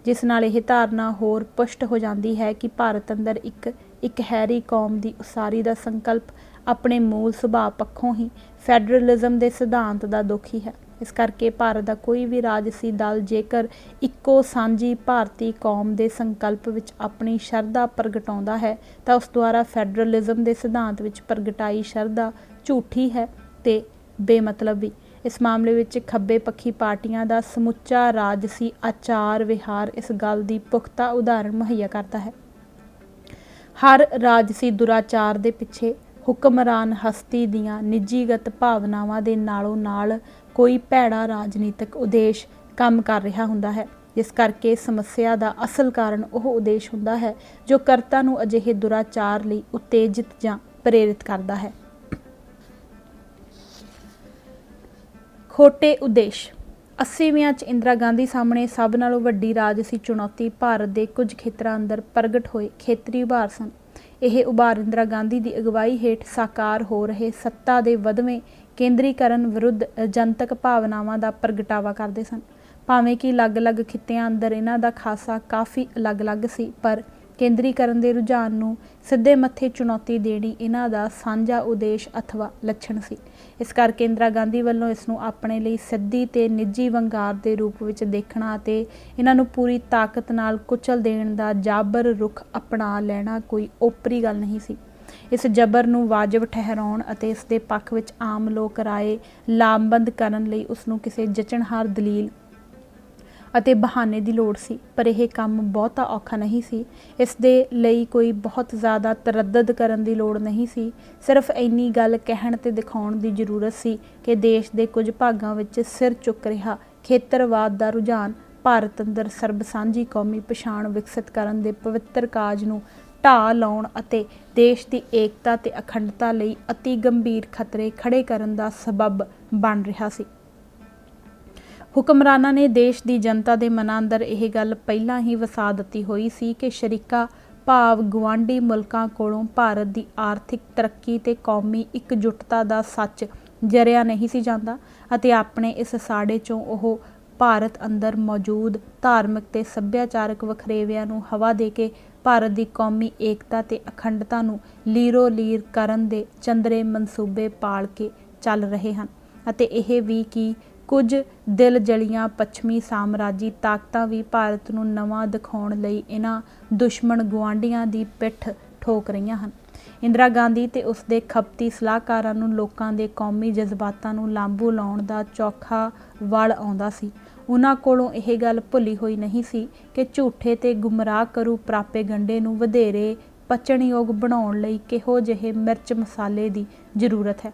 Speaker 1: ਜਿਸ ਨਾਲ ਇਹ ਧਾਰਨਾ ਹੋਰ ਪੁਸ਼ਟ ਹੋ ਜਾਂਦੀ ਹੈ ਕਿ ਭਾਰਤ ਅੰਦਰ ਇੱਕ ਇਕਹਿਰੀ ਕੌਮ ਦੀ ਉਸਾਰੀ ਦਾ ਸੰਕਲਪ ਆਪਣੇ ਮੂਲ ਸੁਭਾਅ ਪੱਖੋਂ ਹੀ ਫੈਡਰਲਿਜ਼ਮ ਦੇ ਸਿਧਾਂਤ ਦਾ ਦੋਖੀ ਹੈ। ਇਸ ਕਰਕੇ ਭਾਰਤ ਦਾ ਕੋਈ ਵੀ ਰਾਜਸੀ ਦਲ ਜੇਕਰ ਇੱਕੋ ਸਾਂਝੀ ਭਾਰਤੀ ਕੌਮ ਦੇ ਸੰਕਲਪ ਵਿੱਚ ਆਪਣੀ ਸ਼ਰਧਾ ਪ੍ਰਗਟਾਉਂਦਾ ਹੈ ਤਾਂ ਉਸ ਦੁਆਰਾ ਫੈਡਰਲਿਜ਼ਮ ਦੇ ਸਿਧਾਂਤ ਵਿੱਚ ਪ੍ਰਗਟਾਈ ਸ਼ਰਧਾ ਝੂਠੀ ਹੈ ਤੇ ਬੇਮਤਲਬ ਵੀ। ਇਸ ਮਾਮਲੇ ਵਿੱਚ ਖੱਬੇ ਪੱਖੀ ਪਾਰਟੀਆਂ ਦਾ ਸਮੁੱਚਾ ਰਾਜਸੀ ਆਚਾਰ ਵਿਹਾਰ ਇਸ ਗੱਲ ਦੀ ਪੁਖਤਾ ਉਦਾਹਰਣ ਮੁਹੱਈਆ ਕਰਦਾ ਹੈ। ਹਰ ਰਾਜਸੀ ਦੁਰਾਚਾਰ ਦੇ ਪਿੱਛੇ ਹੁਕਮਰਾਨ ਹਸਤੀ ਦੀਆਂ ਨਿੱਜੀਗਤ ਭਾਵਨਾਵਾਂ ਦੇ ਨਾਲੋਂ ਨਾਲ ਕੋਈ ਭੈੜਾ ਰਾਜਨੀਤਿਕ ਉਦੇਸ਼ ਕੰਮ ਕਰ ਰਿਹਾ ਹੁੰਦਾ ਹੈ, ਜਿਸ ਕਰਕੇ ਸਮੱਸਿਆ ਦਾ ਅਸਲ ਕਾਰਨ ਉਹ ਉਦੇਸ਼ ਹੁੰਦਾ ਹੈ ਜੋ ਕਰਤਾ ਨੂੰ ਅਜਿਹੇ ਦੁਰਾਚਾਰ ਲਈ ਉਤੇਜਿਤ ਜਾਂ ਪ੍ਰੇਰਿਤ ਕਰਦਾ ਹੈ। ਖੋਟੇ ਉਦੇਸ਼। 80ਵਿਆਂ 'ਚ ਇੰਦਰਾ ਗਾਂਧੀ ਸਾਹਮਣੇ ਸਭ ਨਾਲੋਂ ਵੱਡੀ ਰਾਜਸੀ ਚੁਣੌਤੀ ਭਾਰਤ ਦੇ ਕੁਝ ਖੇਤਰਾਂ ਅੰਦਰ ਪ੍ਰਗਟ ਹੋਏ ਖੇਤਰੀ ਉਭਾਰ ਸਨ। ਇਹ ਉਭਾਰ ਇੰਦਰਾ ਗਾਂਧੀ ਦੀ ਅਗਵਾਈ ਹੇਠ ਸਾਕਾਰ ਹੋ ਰਹੇ ਸੱਤਾ ਦੇ ਵਧਵੇਂ ਕੇਂਦਰੀਕਰਨ ਵਿਰੁੱਧ ਜਨਤਕ ਭਾਵਨਾਵਾਂ ਦਾ ਪ੍ਰਗਟਾਵਾ ਕਰਦੇ ਸਨ। ਭਾਵੇਂ ਕਿ ਅਲੱਗ-ਅਲੱਗ ਖਿੱਤਿਆਂ ਅੰਦਰ ਇਹਨਾਂ ਦਾ ਖਾਸਾ ਕਾਫੀ ਅਲੱਗ-ਅਲੱਗ ਸੀ, ਪਰ ਕੇਂਦਰੀਕਰਨ ਦੇ ਰੁਝਾਨ ਨੂੰ ਸਿੱਧੇ ਮੱਥੇ ਚੁਣੌਤੀ ਦੇਣੀ ਇਹਨਾਂ ਦਾ ਸਾਂਝਾ ਉਦੇਸ਼ ਅਥਵਾ ਲੱਛਣ ਸੀ। ਇਸ ਕਰਕੇ ਇੰਦਰਾ ਗਾਂਧੀ ਵੱਲੋਂ ਇਸ ਨੂੰ ਆਪਣੇ ਲਈ ਸਿੱਧੀ ਤੇ ਨਿੱਜੀ ਵੰਗਾਰ ਦੇ ਰੂਪ ਵਿੱਚ ਦੇਖਣਾ ਅਤੇ ਇਹਨਾਂ ਨੂੰ ਪੂਰੀ ਤਾਕਤ ਨਾਲ ਕੁਚਲ ਦੇਣ ਦਾ ਜਾਬਰ ਰੁਖ ਅਪਣਾ ਲੈਣਾ ਕੋਈ ਓਪਰੀ ਗੱਲ ਨਹੀਂ ਸੀ। ਇਸ ਜਬਰ ਨੂੰ ਵਾਜਬ ਠਹਿਰਾਉਣ ਅਤੇ ਇਸ ਦੇ ਪੱਖ ਵਿੱਚ ਆਮ ਲੋਕ ਰਾਏ ਲਾਮਬੰਦ ਕਰਨ ਲਈ ਉਸ ਨੂੰ ਕਿਸੇ ਜਚਣਹਾਰ ਦਲੀਲ ਅਤੇ ਬਹਾਨੇ ਦੀ ਲੋੜ ਸੀ, ਪਰ ਇਹ ਕੰਮ ਬਹੁਤਾ ਔਖਾ ਨਹੀਂ ਸੀ। ਇਸ ਦੇ ਲਈ ਕੋਈ ਬਹੁਤ ਜ਼ਿਆਦਾ ਤਰੱਦਦ ਕਰਨ ਦੀ ਲੋੜ ਨਹੀਂ ਸੀ। ਸਿਰਫ ਇੰਨੀ ਗੱਲ ਕਹਿਣ ਤੇ ਦਿਖਾਉਣ ਦੀ ਜ਼ਰੂਰਤ ਸੀ ਕਿ ਦੇਸ਼ ਦੇ ਕੁਝ ਭਾਗਾਂ ਵਿੱਚ ਸਿਰ ਚੁੱਕ ਰਿਹਾ ਖੇਤਰਵਾਦ ਦਾ ਰੁਝਾਨ ਭਾਰਤ ਅੰਦਰ ਸਰਬਸਾਂਝੀ ਕੌਮੀ ਪਛਾਣ ਵਿਕਸਿਤ ਕਰਨ ਦੇ ਪਵਿੱਤਰ ਕਾਜ ਨੂੰ ਢਾਹ ਲਾਉਣ ਅਤੇ ਦੇਸ਼ ਦੀ ਏਕਤਾ ਤੇ ਅਖੰਡਤਾ ਲਈ ਅਤੀ ਗੰਭੀਰ ਖਤਰੇ ਖੜੇ ਕਰਨ ਦਾ ਸਬੱਬ ਬਣ ਰਿਹਾ ਸੀ। ਹੁਕਮਰਾਨਾਂ ਨੇ ਦੇਸ਼ ਦੀ ਜਨਤਾ ਦੇ ਮਨਾਂ ਅੰਦਰ ਇਹ ਗੱਲ ਪਹਿਲਾਂ ਹੀ ਵਸਾ ਦਿੱਤੀ ਹੋਈ ਸੀ ਕਿ ਸ਼ਰੀਕਾ ਭਾਵ ਗੁਆਂਢੀ ਮੁਲਕਾਂ ਕੋਲੋਂ ਭਾਰਤ ਦੀ ਆਰਥਿਕ ਤਰੱਕੀ ਤੇ ਕੌਮੀ ਇਕਜੁੱਟਤਾ ਦਾ ਸੱਚ ਜਰਿਆ ਨਹੀਂ ਸੀ ਜਾਂਦਾ ਅਤੇ ਆਪਣੇ ਇਸ ਸਾੜੇ 'ਚੋਂ ਉਹ ਭਾਰਤ ਅੰਦਰ ਮੌਜੂਦ ਧਾਰਮਿਕ ਤੇ ਸੱਭਿਆਚਾਰਕ ਵਖਰੇਵਿਆਂ ਨੂੰ ਹਵਾ ਦੇ ਕੇ ਭਾਰਤ ਦੀ ਕੌਮੀ ਏਕਤਾ ਤੇ ਅਖੰਡਤਾ ਨੂੰ ਲੀਰੋ ਲੀਰ ਕਰਨ ਦੇ ਚੰਦਰੇ ਮਨਸੂਬੇ ਪਾਲ ਕੇ ਚੱਲ ਰਹੇ ਹਨ ਅਤੇ ਇਹ ਵੀ ਕਿ ਕੁਝ ਦਿਲ ਜਲੀਆਂ ਪੱਛਮੀ ਸਾਮਰਾਜੀ ਤਾਕਤਾਂ ਵੀ ਭਾਰਤ ਨੂੰ ਨਵਾਂ ਦਿਖਾਉਣ ਲਈ ਇਹਨਾਂ ਦੁਸ਼ਮਣ ਗੁਆਂਢੀਆਂ ਦੀ ਪਿੱਠ ਠੋਕ ਰਹੀਆਂ ਹਨ। ਇੰਦਰਾ ਗਾਂਧੀ ਤੇ ਉਸ ਦੇ ਖਪਤੀ ਸਲਾਹਕਾਰਾਂ ਨੂੰ ਲੋਕਾਂ ਦੇ ਕੌਮੀ ਜਜ਼ਬਾਤਾਂ ਨੂੰ ਲਾਂਭੂ ਲਾਉਣ ਦਾ ਚੌਖਾ ਵਲ ਆਉਂਦਾ ਸੀ। ਉਹਨਾਂ ਕੋਲੋਂ ਇਹ ਗੱਲ ਭੁੱਲੀ ਹੋਈ ਨਹੀਂ ਸੀ ਕਿ ਝੂਠੇ ਤੇ ਗੁੰਮਰਾਹ ਕਰੂ ਪ੍ਰਾਪੇ ਗੰਢੇ ਨੂੰ ਵਧੇਰੇ ਪਚਣਯੋਗ ਬਣਾਉਣ ਲਈ ਕਿਹੋ ਜਿਹੇ ਮਿਰਚ ਮਸਾਲੇ ਦੀ ਜ਼ਰੂਰਤ ਹੈ।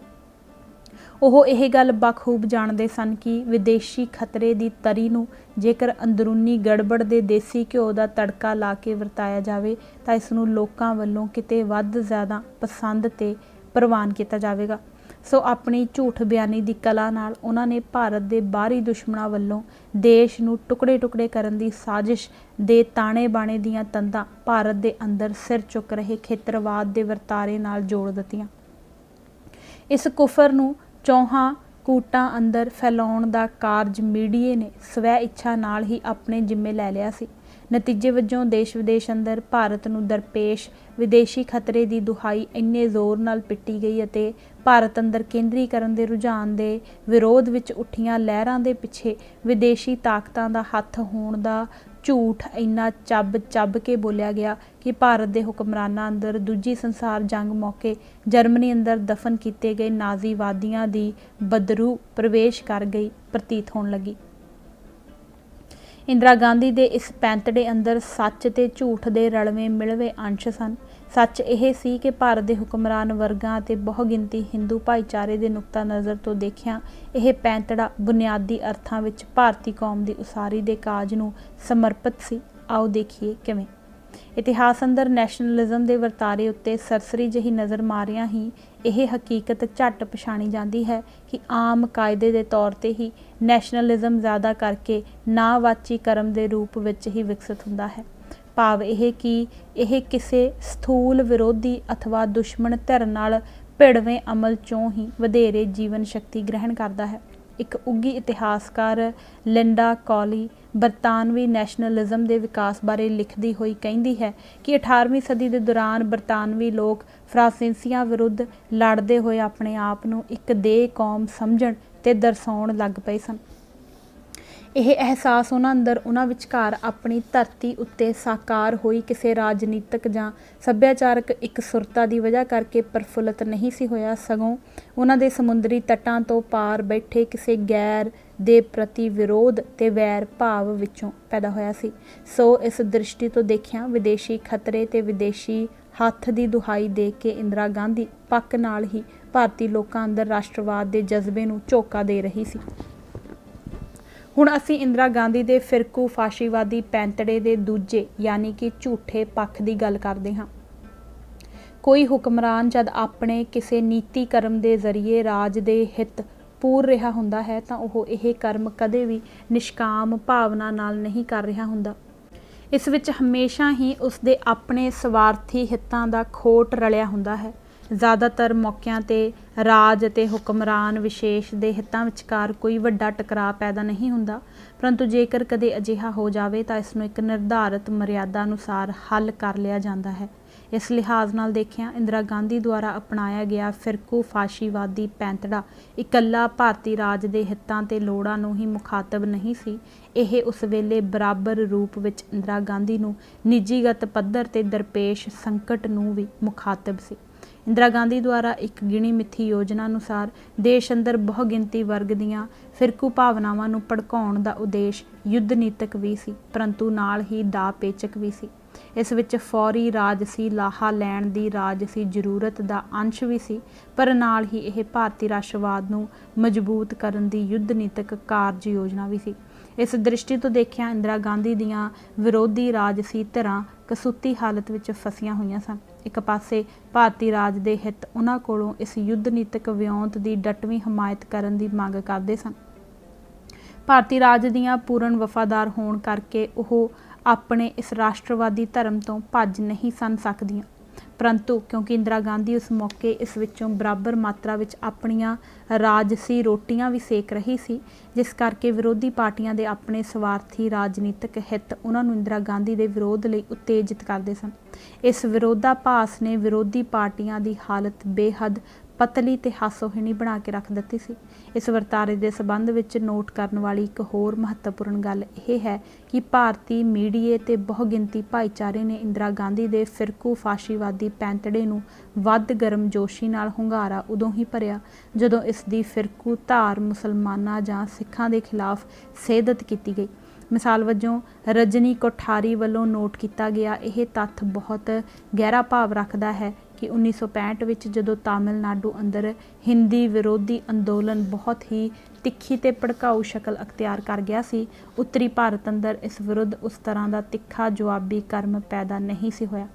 Speaker 1: ਉਹ ਇਹ ਗੱਲ ਬਖੂਬ ਜਾਣਦੇ ਸਨ ਕਿ ਵਿਦੇਸ਼ੀ ਖਤਰੇ ਦੀ ਤਰੀ ਨੂੰ ਜੇਕਰ ਅੰਦਰੂਨੀ ਗੜਬੜ ਦੇ ਦੇਸੀ ਘਿਓ ਦਾ ਤੜਕਾ ਲਾ ਕੇ ਵਰਤਾਇਆ ਜਾਵੇ ਤਾਂ ਇਸ ਨੂੰ ਲੋਕਾਂ ਵੱਲੋਂ ਕਿਤੇ ਵੱਧ ਜ਼ਿਆਦਾ ਪਸੰਦ ਤੇ ਪ੍ਰਵਾਨ ਕੀਤਾ ਜਾਵੇਗਾ। ਸੋ ਆਪਣੀ ਝੂਠ ਬਿਆਨੀ ਦੀ ਕਲਾ ਨਾਲ ਉਹਨਾਂ ਨੇ ਭਾਰਤ ਦੇ ਬਾਹਰੀ ਦੁਸ਼ਮਣਾਂ ਵੱਲੋਂ ਦੇਸ਼ ਨੂੰ ਟੁਕੜੇ-ਟੁਕੜੇ ਕਰਨ ਦੀ ਸਾਜ਼ਿਸ਼ ਦੇ ਤਾਣੇ ਬਾਣੇ ਦੀਆਂ ਤੰਦਾਂ ਭਾਰਤ ਦੇ ਅੰਦਰ ਸਿਰ ਚੁੱਕ ਰਹੇ ਖੇਤਰਵਾਦ ਦੇ ਵਰਤਾਰੇ ਨਾਲ ਜੋੜ ਦਿੱਤੀਆਂ। ਇਸ ਕੁਫਰ ਨੂੰ ਚੌਹਾਂ ਕੂਟਾਂ ਅੰਦਰ ਫੈਲਾਉਣ ਦਾ ਕਾਰਜ ਮੀਡੀਏ ਨੇ ਸਵੈ ਇੱਛਾ ਨਾਲ ਹੀ ਆਪਣੇ ਜ਼ਿੰਮੇ ਲੈ ਲਿਆ ਸੀ। ਨਤੀਜੇ ਵਜੋਂ ਦੇਸ਼ ਵਿਦੇਸ਼ ਅੰਦਰ ਭਾਰਤ ਨੂੰ ਦਰਪੇਸ਼ ਵਿਦੇਸ਼ੀ ਖਤਰੇ ਦੀ ਦੁਹਾਈ ਇੰਨੇ ਜ਼ੋਰ ਨਾਲ ਪਿੱਟੀ ਗਈ ਅਤੇ ਭਾਰਤ ਅੰਦਰ ਕੇਂਦਰੀਕਰਨ ਦੇ ਰੁਝਾਨ ਦੇ ਵਿਰੋਧ ਵਿੱਚ ਉੱਠੀਆਂ ਲਹਿਰਾਂ ਦੇ ਪਿੱਛੇ ਵਿਦੇਸ਼ੀ ਤਾਕਤਾਂ ਦਾ ਹੱਥ ਹੋਣ ਦਾ ਝੂਠ ਇੰਨਾ ਚੱਬ ਕੇ ਬੋਲਿਆ ਗਿਆ ਕਿ ਭਾਰਤ ਦੇ ਹੁਕਮਰਾਨਾਂ ਅੰਦਰ ਦੂਜੀ ਸੰਸਾਰ ਜੰਗ ਮੌਕੇ ਜਰਮਨੀ ਅੰਦਰ ਦਫਨ ਕੀਤੇ ਗਏ ਨਾਜ਼ੀਵਾਦੀਆਂ ਦੀ ਬਦਰੂ ਪ੍ਰਵੇਸ਼ ਕਰ ਗਈ ਪ੍ਰਤੀਤ ਹੋਣ ਲੱਗੀ। ਇੰਦਰਾ ਗਾਂਧੀ ਦੇ ਇਸ ਪੈਂਤੜੇ ਅੰਦਰ ਸੱਚ ਤੇ ਝੂਠ ਦੇ ਰਲਵੇਂ ਮਿਲਵੇਂ ਅੰਸ਼ ਸਨ। ਸੱਚ ਇਹ ਸੀ ਕਿ ਭਾਰਤ ਦੇ ਹੁਕਮਰਾਨ ਵਰਗਾਂ ਅਤੇ ਬਹੁਗਿਣਤੀ ਹਿੰਦੂ ਭਾਈਚਾਰੇ ਦੇ ਨੁਕਤਾ ਨਜ਼ਰ ਤੋਂ ਦੇਖਿਆ ਇਹ ਪੈਂਤੜਾ ਬੁਨਿਆਦੀ ਅਰਥਾਂ ਵਿੱਚ ਭਾਰਤੀ ਕੌਮ ਦੀ ਉਸਾਰੀ ਦੇ ਕਾਜ ਨੂੰ ਸਮਰਪਿਤ ਸੀ। ਆਓ ਦੇਖੀਏ ਕਿਵੇਂ। ਇਤਿਹਾਸ ਅੰਦਰ ਨੈਸ਼ਨਲਿਜ਼ਮ ਦੇ ਵਰਤਾਰੇ ਉੱਤੇ ਸਰਸਰੀ ਜਿਹੀ ਨਜ਼ਰ ਮਾਰਿਆਂ ਹੀ ਇਹ ਹਕੀਕਤ ਝੱਟ ਪਛਾਣੀ ਜਾਂਦੀ ਹੈ ਕਿ ਆਮ ਕਾਇਦੇ ਦੇ ਤੌਰ ਤੇ ਹੀ ਨੈਸ਼ਨਲਿਜ਼ਮ ਜ਼ਿਆਦਾ ਕਰਕੇ ਨਾਵਾਚੀ ਕਰਮ ਦੇ ਰੂਪ ਵਿੱਚ ਹੀ ਵਿਕਸਿਤ ਹੁੰਦਾ ਹੈ। ਭਾਵ ਇਹ ਕਿ ਇਹ ਕਿਸੇ ਸਥੂਲ ਵਿਰੋਧੀ ਅਥਵਾ ਦੁਸ਼ਮਣ ਧਿਰ ਨਾਲ ਭਿੜਵੇਂ ਅਮਲ ਚੋਂ ਹੀ ਵਧੇਰੇ ਜੀਵਨ ਸ਼ਕਤੀ ਗ੍ਰਹਿਣ ਕਰਦਾ ਹੈ। ਇੱਕ ਉੱਘੀ ਇਤਿਹਾਸਕਾਰ ਲਿੰਡਾ ਕੌਲੀ ਬਰਤਾਨਵੀ ਨੈਸ਼ਨਲਿਜ਼ਮ ਦੇ ਵਿਕਾਸ ਬਾਰੇ ਲਿਖਦੀ ਹੋਈ ਕਹਿੰਦੀ ਹੈ ਕਿ 18ਵੀਂ ਸਦੀ ਦੇ ਦੌਰਾਨ ਬਰਤਾਨਵੀ ਲੋਕ ਫਰਾਂਸੀਸੀਆਂ ਵਿਰੁੱਧ ਲੜਦੇ ਹੋਏ ਆਪਣੇ ਆਪ ਨੂੰ ਇੱਕ ਦੇਹ ਕੌਮ ਸਮਝਣ ਤੇ ਦਰਸਾਉਣ ਲੱਗ ਪਏ ਸਨ। ਇਹ ਅਹਿਸਾਸ ਉਹਨਾਂ ਅੰਦਰ ਉਹਨਾਂ ਵਿਚਕਾਰ ਆਪਣੀ ਧਰਤੀ ਉੱਤੇ ਸਾਕਾਰ ਹੋਈ ਕਿਸੇ ਰਾਜਨੀਤਿਕ ਜਾਂ ਸੱਭਿਆਚਾਰਕ ਇਕਸੁਰਤਾ ਦੀ ਵਜ੍ਹਾ ਕਰਕੇ ਪ੍ਰਫੁੱਲਤ ਨਹੀਂ ਸੀ ਹੋਇਆ, ਸਗੋਂ ਉਹਨਾਂ ਦੇ ਸਮੁੰਦਰੀ ਤੱਟਾਂ ਤੋਂ ਪਾਰ ਬੈਠੇ ਕਿਸੇ ਗੈਰ ਦੇ ਪ੍ਰਤੀ ਵਿਰੋਧ ਤੇ ਵੈਰ ਭਾਵ ਵਿੱਚੋਂ ਪੈਦਾ ਹੋਇਆ ਸੀ। ਸੋ ਇਸ ਦ੍ਰਿਸ਼ਟੀ ਤੋਂ ਦੇਖਿਆ ਵਿਦੇਸ਼ੀ ਖਤਰੇ ਤੇ ਵਿਦੇਸ਼ੀ ਹੱਥ ਦੀ ਦੁਹਾਈ ਦੇ ਕੇ ਇੰਦਰਾ ਗਾਂਧੀ ਪੱਕ ਨਾਲ ਹੀ ਭਾਰਤੀ ਲੋਕਾਂ ਅੰਦਰ ਰਾਸ਼ਟਰਵਾਦ ਦੇ ਜਜ਼ਬੇ ਨੂੰ ਝੋਕਾ ਦੇ ਰਹੀ ਸੀ। ਹੁਣ ਅਸੀਂ ਇੰਦਰਾ ਗਾਂਧੀ ਦੇ ਫਿਰਕੂ ਫਾਸ਼ੀਵਾਦੀ ਪੈਂਤੜੇ ਦੇ ਦੂਜੇ ਯਾਨੀ ਕਿ ਝੂਠੇ ਪੱਖ ਦੀ ਗੱਲ ਕਰਦੇ ਹਾਂ। ਕੋਈ ਹੁਕਮਰਾਨ ਜਦ ਆਪਣੇ ਕਿਸੇ ਨੀਤੀ ਕਰਮ ਦੇ ਜ਼ਰੀਏ ਰਾਜ ਦੇ ਹਿੱਤ ਪੂਰ ਰਿਹਾ ਹੁੰਦਾ ਹੈ ਤਾਂ ਉਹ ਇਹ ਕਰਮ ਕਦੇ ਵੀ ਨਿਸ਼ਕਾਮ ਭਾਵਨਾ ਨਾਲ ਨਹੀਂ ਕਰ ਰਿਹਾ ਹੁੰਦਾ। ਇਸ ਵਿੱਚ ਹਮੇਸ਼ਾ ਹੀ ਉਸਦੇ ਆਪਣੇ ਸਵਾਰਥੀ ਹਿੱਤਾਂ ਦਾ ਖੋਟ ਰਲਿਆ ਹੁੰਦਾ ਹੈ। ਜ਼ਿਆਦਾਤਰ ਮੌਕਿਆਂ 'ਤੇ ਰਾਜ ਅਤੇ ਹੁਕਮਰਾਨ ਵਿਸ਼ੇਸ਼ ਦੇ ਹਿੱਤਾਂ ਵਿਚਕਾਰ ਕੋਈ ਵੱਡਾ ਟਕਰਾਅ ਪੈਦਾ ਨਹੀਂ ਹੁੰਦਾ, ਪਰੰਤੂ ਜੇਕਰ ਕਦੇ ਅਜਿਹਾ ਹੋ ਜਾਵੇ ਤਾਂ ਇਸ ਨੂੰ ਇੱਕ ਨਿਰਧਾਰਤ ਮਰਿਆਦਾ ਅਨੁਸਾਰ ਹੱਲ ਕਰ ਲਿਆ ਜਾਂਦਾ ਹੈ। ਇਸ ਲਿਹਾਜ਼ ਨਾਲ ਦੇਖਿਆ ਇੰਦਰਾ ਗਾਂਧੀ ਦੁਆਰਾ ਅਪਣਾਇਆ ਗਿਆ ਫਿਰਕੂ ਫਾਸ਼ੀਵਾਦੀ ਪੈਂਤੜਾ ਇਕੱਲਾ ਭਾਰਤੀ ਰਾਜ ਦੇ ਹਿੱਤਾਂ ਤੇ ਲੋੜਾਂ ਨੂੰ ਹੀ ਮੁਖਾਤਬ ਨਹੀਂ ਸੀ, ਇਹ ਉਸ ਵੇਲੇ ਬਰਾਬਰ ਰੂਪ ਵਿੱਚ ਇੰਦਰਾ ਗਾਂਧੀ ਨੂੰ ਨਿੱਜੀਗਤ ਪੱਧਰ ਤੇ ਦਰਪੇਸ਼ ਸੰਕਟ ਨੂੰ ਵੀ ਮੁਖਾਤਬ ਸੀ। ਇੰਦਰਾ ਗਾਂਧੀ ਦੁਆਰਾ ਇੱਕ ਗਿਣੀ ਮਿੱਥੀ ਯੋਜਨਾ ਅਨੁਸਾਰ ਦੇਸ਼ ਅੰਦਰ ਬਹੁਗਿਣਤੀ ਵਰਗ ਦੀਆਂ ਫਿਰਕੂ ਭਾਵਨਾਵਾਂ ਨੂੰ ਭੜਕਾਉਣ ਦਾ ਉਦੇਸ਼ ਯੁੱਧ ਨੀਤਕ ਵੀ ਸੀ, ਪਰੰਤੂ ਨਾਲ ਹੀ ਦਾਅ ਪੇਚਕ ਵੀ ਸੀ। ਇਸ ਵਿੱਚ ਫੌਰੀ ਰਾਜਸੀ ਲਾਹਾ ਲੈਣ ਦੀ ਰਾਜਸੀ ਜ਼ਰੂਰਤ ਦਾ ਅੰਸ਼ ਵੀ ਸੀ, ਪਰ ਨਾਲ ਹੀ ਇਹ ਭਾਰਤੀ ਰਾਸ਼ਟਰਵਾਦ ਨੂੰ ਮਜ਼ਬੂਤ ਕਰਨ ਦੀ ਯੁੱਧ ਨੀਤਕ ਕਾਰਜ ਯੋਜਨਾ ਵੀ ਸੀ। ਇਸ ਦ੍ਰਿਸ਼ਟੀ ਤੋਂ ਦੇਖਿਆ ਇੰਦਰਾ ਗਾਂਧੀ ਦੀਆਂ ਵਿਰੋਧੀ ਰਾਜਸੀ ਧਿਰਾਂ ਕਸੂਤੀ ਹਾਲਤ ਵਿੱਚ ਫਸੀਆਂ ਹੋਈਆਂ ਸਨ। ਇੱਕ ਪਾਸੇ ਭਾਰਤੀ ਰਾਜ ਦੇ ਹਿੱਤ ਉਹਨਾਂ ਕੋਲੋਂ ਇਸ ਯੁੱਧ ਨੀਤਕ ਵਿਉਂਤ ਦੀ ਡਟਵੀਂ ਹਮਾਇਤ ਕਰਨ ਦੀ ਮੰਗ ਕਰਦੇ ਸਨ। ਭਾਰਤੀ ਰਾਜ ਦੀਆਂ ਪੂਰਨ ਵਫਾਦਾਰ ਹੋਣ ਕਰਕੇ ਉਹ ਆਪਣੇ ਇਸ ਰਾਸ਼ਟਰਵਾਦੀ ਧਰਮ ਤੋਂ ਭੱਜ ਨਹੀਂ ਸਨ ਸਕਦੀਆਂ, ਪਰੰਤੂ ਕਿਉਂਕਿ ਇੰਦਰਾ ਗਾਂਧੀ ਉਸ ਮੌਕੇ ਇਸ ਵਿੱਚੋਂ ਬਰਾਬਰ ਮਾਤਰਾ ਵਿੱਚ ਆਪਣੀਆਂ ਰਾਜਸੀ ਰੋਟੀਆਂ ਵੀ ਸੇਕ ਰਹੀ ਸੀ, ਜਿਸ ਕਰਕੇ ਵਿਰੋਧੀ ਪਾਰਟੀਆਂ ਦੇ ਆਪਣੇ ਸਵਾਰਥੀ ਰਾਜਨੀਤਿਕ ਹਿੱਤ ਉਹਨਾਂ ਨੂੰ ਇੰਦਰਾ ਗਾਂਧੀ ਦੇ ਵਿਰੋਧ ਲਈ ਉਤੇਜਿਤ ਕਰਦੇ ਸਨ। ਇਸ ਵਿਰੋਧਾਭਾਸ ਨੇ ਵਿਰੋਧੀ ਪਾਰਟੀਆਂ ਦੀ ਹਾਲਤ ਬੇਹੱਦ ਪਤਲੀ ਤੇ ਹਾਸੋਹੀਣੀ ਬਣਾ ਕੇ ਰੱਖ ਦਿੱਤੀ ਸੀ। ਇਸ ਵਰਤਾਰੇ ਦੇ ਸਬੰਧ ਵਿੱਚ ਨੋਟ ਕਰਨ ਵਾਲੀ ਇੱਕ ਹੋਰ ਮਹੱਤਵਪੂਰਨ ਗੱਲ ਇਹ ਹੈ ਕਿ ਭਾਰਤੀ ਮੀਡੀਏ ਤੇ ਬਹੁਗਿਣਤੀ ਭਾਈਚਾਰੇ ਨੇ ਇੰਦਰਾ ਗਾਂਧੀ ਦੇ ਫਿਰਕੂ ਫਾਸ਼ੀਵਾਦੀ ਪੈਂਤੜੇ ਨੂੰ ਵੱਧ ਗਰਮਜੋਸ਼ੀ ਨਾਲ ਹੁੰਗਾਰਾ ਉਦੋਂ ਹੀ ਭਰਿਆ ਜਦੋਂ ਇਸ ਦੀ ਫਿਰਕੂ ਧਾਰ ਮੁਸਲਮਾਨਾਂ ਜਾਂ ਸਿੱਖਾਂ ਦੇ ਖਿਲਾਫ ਸੇਧਤ ਕੀਤੀ ਗਈ। ਮਿਸਾਲ ਵਜੋਂ ਰਜਨੀ ਕੋਠਾਰੀ ਵੱਲੋਂ ਨੋਟ ਕੀਤਾ ਗਿਆ ਇਹ ਤੱਥ ਬਹੁਤ ਗਹਿਰਾ ਭਾਵ ਰੱਖਦਾ ਹੈ ਕਿ 1965 ਵਿੱਚ ਜਦੋਂ ਤਾਮਿਲਨਾਡੂ ਅੰਦਰ ਹਿੰਦੀ ਵਿਰੋਧੀ ਅੰਦੋਲਨ ਬਹੁਤ ਹੀ ਤਿੱਖੀ ਤੇ ਭੜਕਾਊ ਸ਼ਕਲ ਅਖਤਿਆਰ ਕਰ ਗਿਆ ਸੀ, ਉੱਤਰੀ ਭਾਰਤ ਅੰਦਰ ਇਸ ਵਿਰੁੱਧ ਉਸ ਤਰ੍ਹਾਂ ਦਾ ਤਿੱਖਾ ਜਵਾਬੀ ਕਰਮ ਪੈਦਾ ਨਹੀਂ ਸੀ ਹੋਇਆ।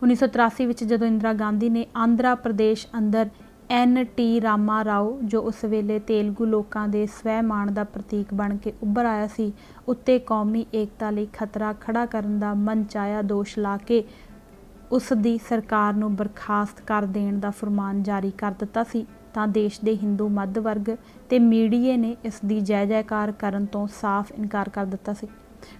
Speaker 1: 1983 ਵਿੱਚ ਜਦੋਂ ਇੰਦਰਾ ਗਾਂਧੀ ਨੇ ਆਂਧਰਾ ਪ੍ਰਦੇਸ਼ ਅੰਦਰ NT ਰਾਮਾ ਰਾਓ, ਜੋ ਉਸ ਵੇਲੇ ਤੇਲਗੂ ਲੋਕਾਂ ਦੇ ਸਵੈ-ਮਾਣ ਦਾ ਪ੍ਰਤੀਕ ਬਣ ਕੇ ਉੱਭਰ ਆਇਆ ਸੀ, ਉੱਤੇ ਕੌਮੀ ਏਕਤਾ ਲਈ ਖਤਰਾ ਖੜਾ ਕਰਨ ਦਾ ਮਨਚਾਹਿਆ ਦੋਸ਼ ਲਾ ਕੇ ਉਸ ਦੀ ਸਰਕਾਰ ਨੂੰ ਬਰਖਾਸਤ ਕਰ ਦੇਣ ਦਾ ਫਰਮਾਨ ਜਾਰੀ ਕਰ ਦਿੱਤਾ ਸੀ, ਤਾਂ ਦੇਸ਼ ਦੇ ਹਿੰਦੂ ਮੱਧ ਵਰਗ ਤੇ ਮੀਡੀਏ ਨੇ ਇਸ ਦੀ ਜੈ ਜੈਕਾਰ ਕਰਨ ਤੋਂ ਸਾਫ਼ ਇਨਕਾਰ ਕਰ ਦਿੱਤਾ ਸੀ।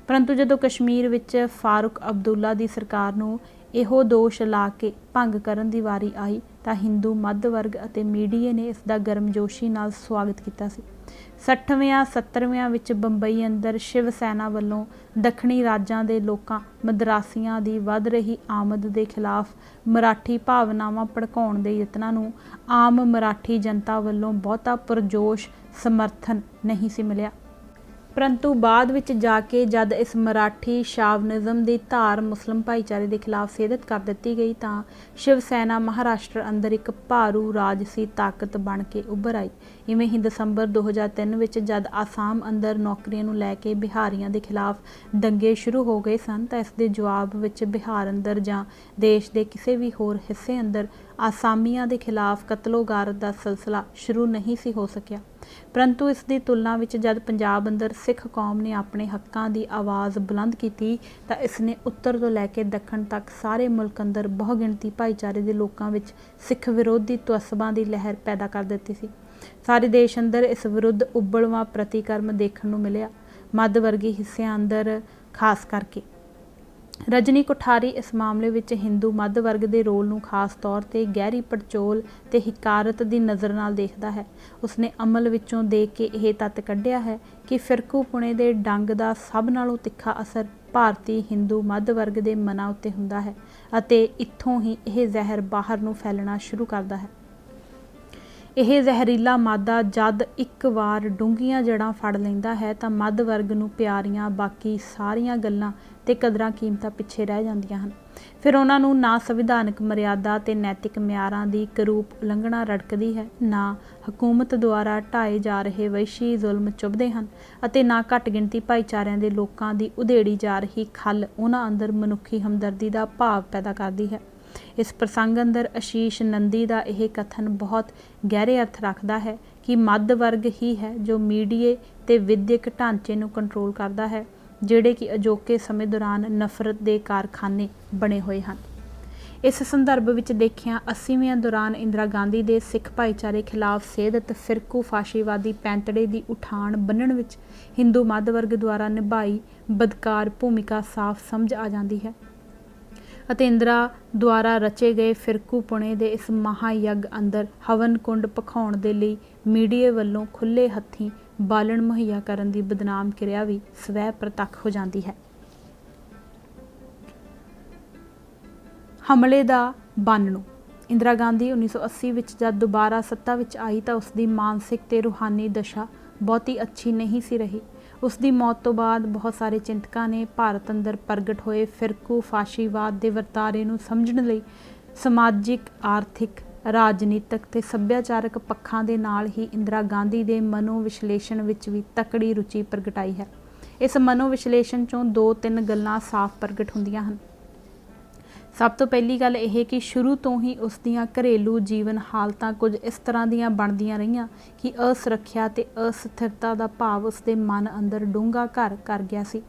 Speaker 1: परंतु जदों कश्मीर विच फारूक अब्दुल्ला दी सरकार नूं ਇਹੋ ਦੋਸ਼ ਲਾ ਕੇ ਭੰਗ ਕਰਨ ਦੀ ਵਾਰੀ ਆਈ ਤਾਂ ਹਿੰਦੂ ਮੱਧ ਵਰਗ ਅਤੇ ਮੀਡੀਏ ਨੇ ਇਸ ਦਾ ਗਰਮਜੋਸ਼ੀ ਨਾਲ ਸਵਾਗਤ ਕੀਤਾ ਸੀ। 60ਵਿਆਂ 70ਵਿਆਂ ਵਿੱਚ ਬੰਬਈ ਅੰਦਰ ਸ਼ਿਵ ਸੈਨਾ ਵੱਲੋਂ ਦੱਖਣੀ ਰਾਜਾਂ ਦੇ ਲੋਕਾਂ ਮਦਰਾਸੀਆਂ ਦੀ ਵੱਧ ਰਹੀ ਆਮਦ ਦੇ ਖਿਲਾਫ ਮਰਾਠੀ ਭਾਵਨਾਵਾਂ ਭੜਕਾਉਣ ਦੇ ਯਤਨਾਂ ਨੂੰ ਆਮ ਮਰਾਠੀ ਜਨਤਾ ਵੱਲੋਂ ਬਹੁਤਾ ਪੁਰਜੋਸ਼ ਸਮਰਥਨ ਨਹੀਂ ਸੀ ਮਿਲਿਆ। परंतु बाद विच जाके जद इस मराठी शावनिज़म की धार मुस्लिम भाईचारे के खिलाफ सेधत कर दी गई तो शिव सैना महाराष्ट्र अंदर एक भारू राजसी ताकत बन के उभर आई। इवें ही दसंबर 2003 विच जद आसाम अंदर नौकरियों नूं लैके बिहारियों के खिलाफ दंगे शुरू हो गए सन तो इस दे जवाब विच बिहार अंदर जां देश के किसी भी होर हिस्से अंदर आसामियों के खिलाफ कतलो गारत का सिलसिला शुरू नहीं सी हो सकिया। परंतु इस दी तुलना विच जद पंजाब अंदर सिख कौम ने अपने हकों की आवाज़ बुलंद की तो इसने उत्तर तो लैके दखण तक सारे मुल्क अंदर बहुगिणती भाईचारे के लोगों विच सिख विरोधी तुअसबां की लहर पैदा कर दी सी। सारे देश अंदर इस विरुद्ध उबलवां प्रतिक्रम देखण नूं मिलिया। मध्य वर्गी हिस्सिਆਂ अंदर खास करके रजनी कोठारी इस मामले विच हिंदू मध वर्ग के रोल नूं खास तौर ते गहरी पड़चोल ते हिकारत की नज़र नाल देखदा है। उसने अमल विचों देख के यह तत्त कढ़िया है कि फिरकूपुणे दे डंग दा सब नालों तिखा असर भारती हिंदू मध वर्ग के मनां उत्ते हुंदा है अते इत्थों ही यह जहर बाहर नूं फैलना शुरू करदा है। यह जहरीला मादा जद एक वार डूंघियां जड़ां फड़ लैंदा है तो मध वर्ग नूं प्यारियां बाकी सारियां गल्लां ते कदरां कीमतां पिछे रह जांदियां हन। फिर उन्हां नूं ना संविधानक मर्यादा ते नैतिक म्यारां दी करूप उलंघना रड़कदी है, ना हुकूमत द्वारा ढाए जा रहे वैशी जुल्म चुभदे हन अते ना घट गिणती भाईचारिਆਂ ਦੇ लोकां दी उधेड़ी जा रही खल उन्हां अंदर मनुखी हमदर्दी दा भाव पैदा करदी है। इस प्रसंग अंदर आशीष नंदी का यह कथन बहुत गहरे अर्थ रखता है कि मध्य वर्ग ही है जो मीडिए ते विद्यक ढांचे नूं कंट्रोल करता है, जिहड़े कि अजोके समय दौरान नफरत के कारखाने बने हुए हैं। इस संदर्भ विच देखिया 80वें दौरान इंदिरा गांधी के सिख भाईचारे खिलाफ सेधत फिरकू फाशीवादी पैंतड़े की उठान बन्नण विच हिंदू मध्य वर्ग द्वारा निभाई बदकार भूमिका साफ समझ आ जाती है ਅਤੇ ਇੰਦਰਾ ਦੁਆਰਾ ਰਚੇ ਗਏ ਫਿਰਕੂਪੁਣੇ ਦੇ ਇਸ ਮਹਾਯੱਗ ਅੰਦਰ ਹਵਨ ਕੁੰਡ ਭਖਾਉਣ ਦੇ ਲਈ ਮੀਡੀਆ ਵੱਲੋਂ ਖੁੱਲ੍ਹੇ ਹੱਥੀਂ ਬਾਲਣ ਮੁਹੱਈਆ ਕਰਨ ਦੀ ਬਦਨਾਮ ਕਿਰਿਆ ਵੀ ਸਵੈ ਪ੍ਰਤੱਖ ਹੋ ਜਾਂਦੀ ਹੈ। ਹਮਲੇ ਦਾ ਬਾਨਣੂ ਇੰਦਰਾ ਗਾਂਧੀ 1980 ਵਿੱਚ ਜਦ ਦੁਬਾਰਾ ਸੱਤਾ ਵਿੱਚ ਆਈ ਤਾਂ ਉਸ ਦੀ ਮਾਨਸਿਕ ਤੇ ਰੂਹਾਨੀ ਦਸ਼ਾ ਬਹੁਤੀ ਅੱਛੀ ਨਹੀਂ ਸੀ ਰਹੀ। उसकी मौत तो बाद बहुत सारे चिंतकों ने भारत अंदर प्रगट होए फिरकू फाशीवाद के वरतारे नूं समझण लई समाजिक आर्थिक राजनीतिक ते सभ्याचारक पक्षां दे नाल ही इंदिरा गांधी के मनोविश्लेषण विच भी तकड़ी रुचि प्रगटाई है। इस मनोविश्लेषण चों 2-3 गल्लां साफ प्रगट हुंदियां हन। सब तो पहली गल यह कि शुरू तो ही उसदियां घरेलू जीवन हालतां कुछ इस तरह दियां बनदियां रहियां कि असुरक्षा ते अस्थिरता का भाव उसके मन अंदर डूंगा घर कर गया सी।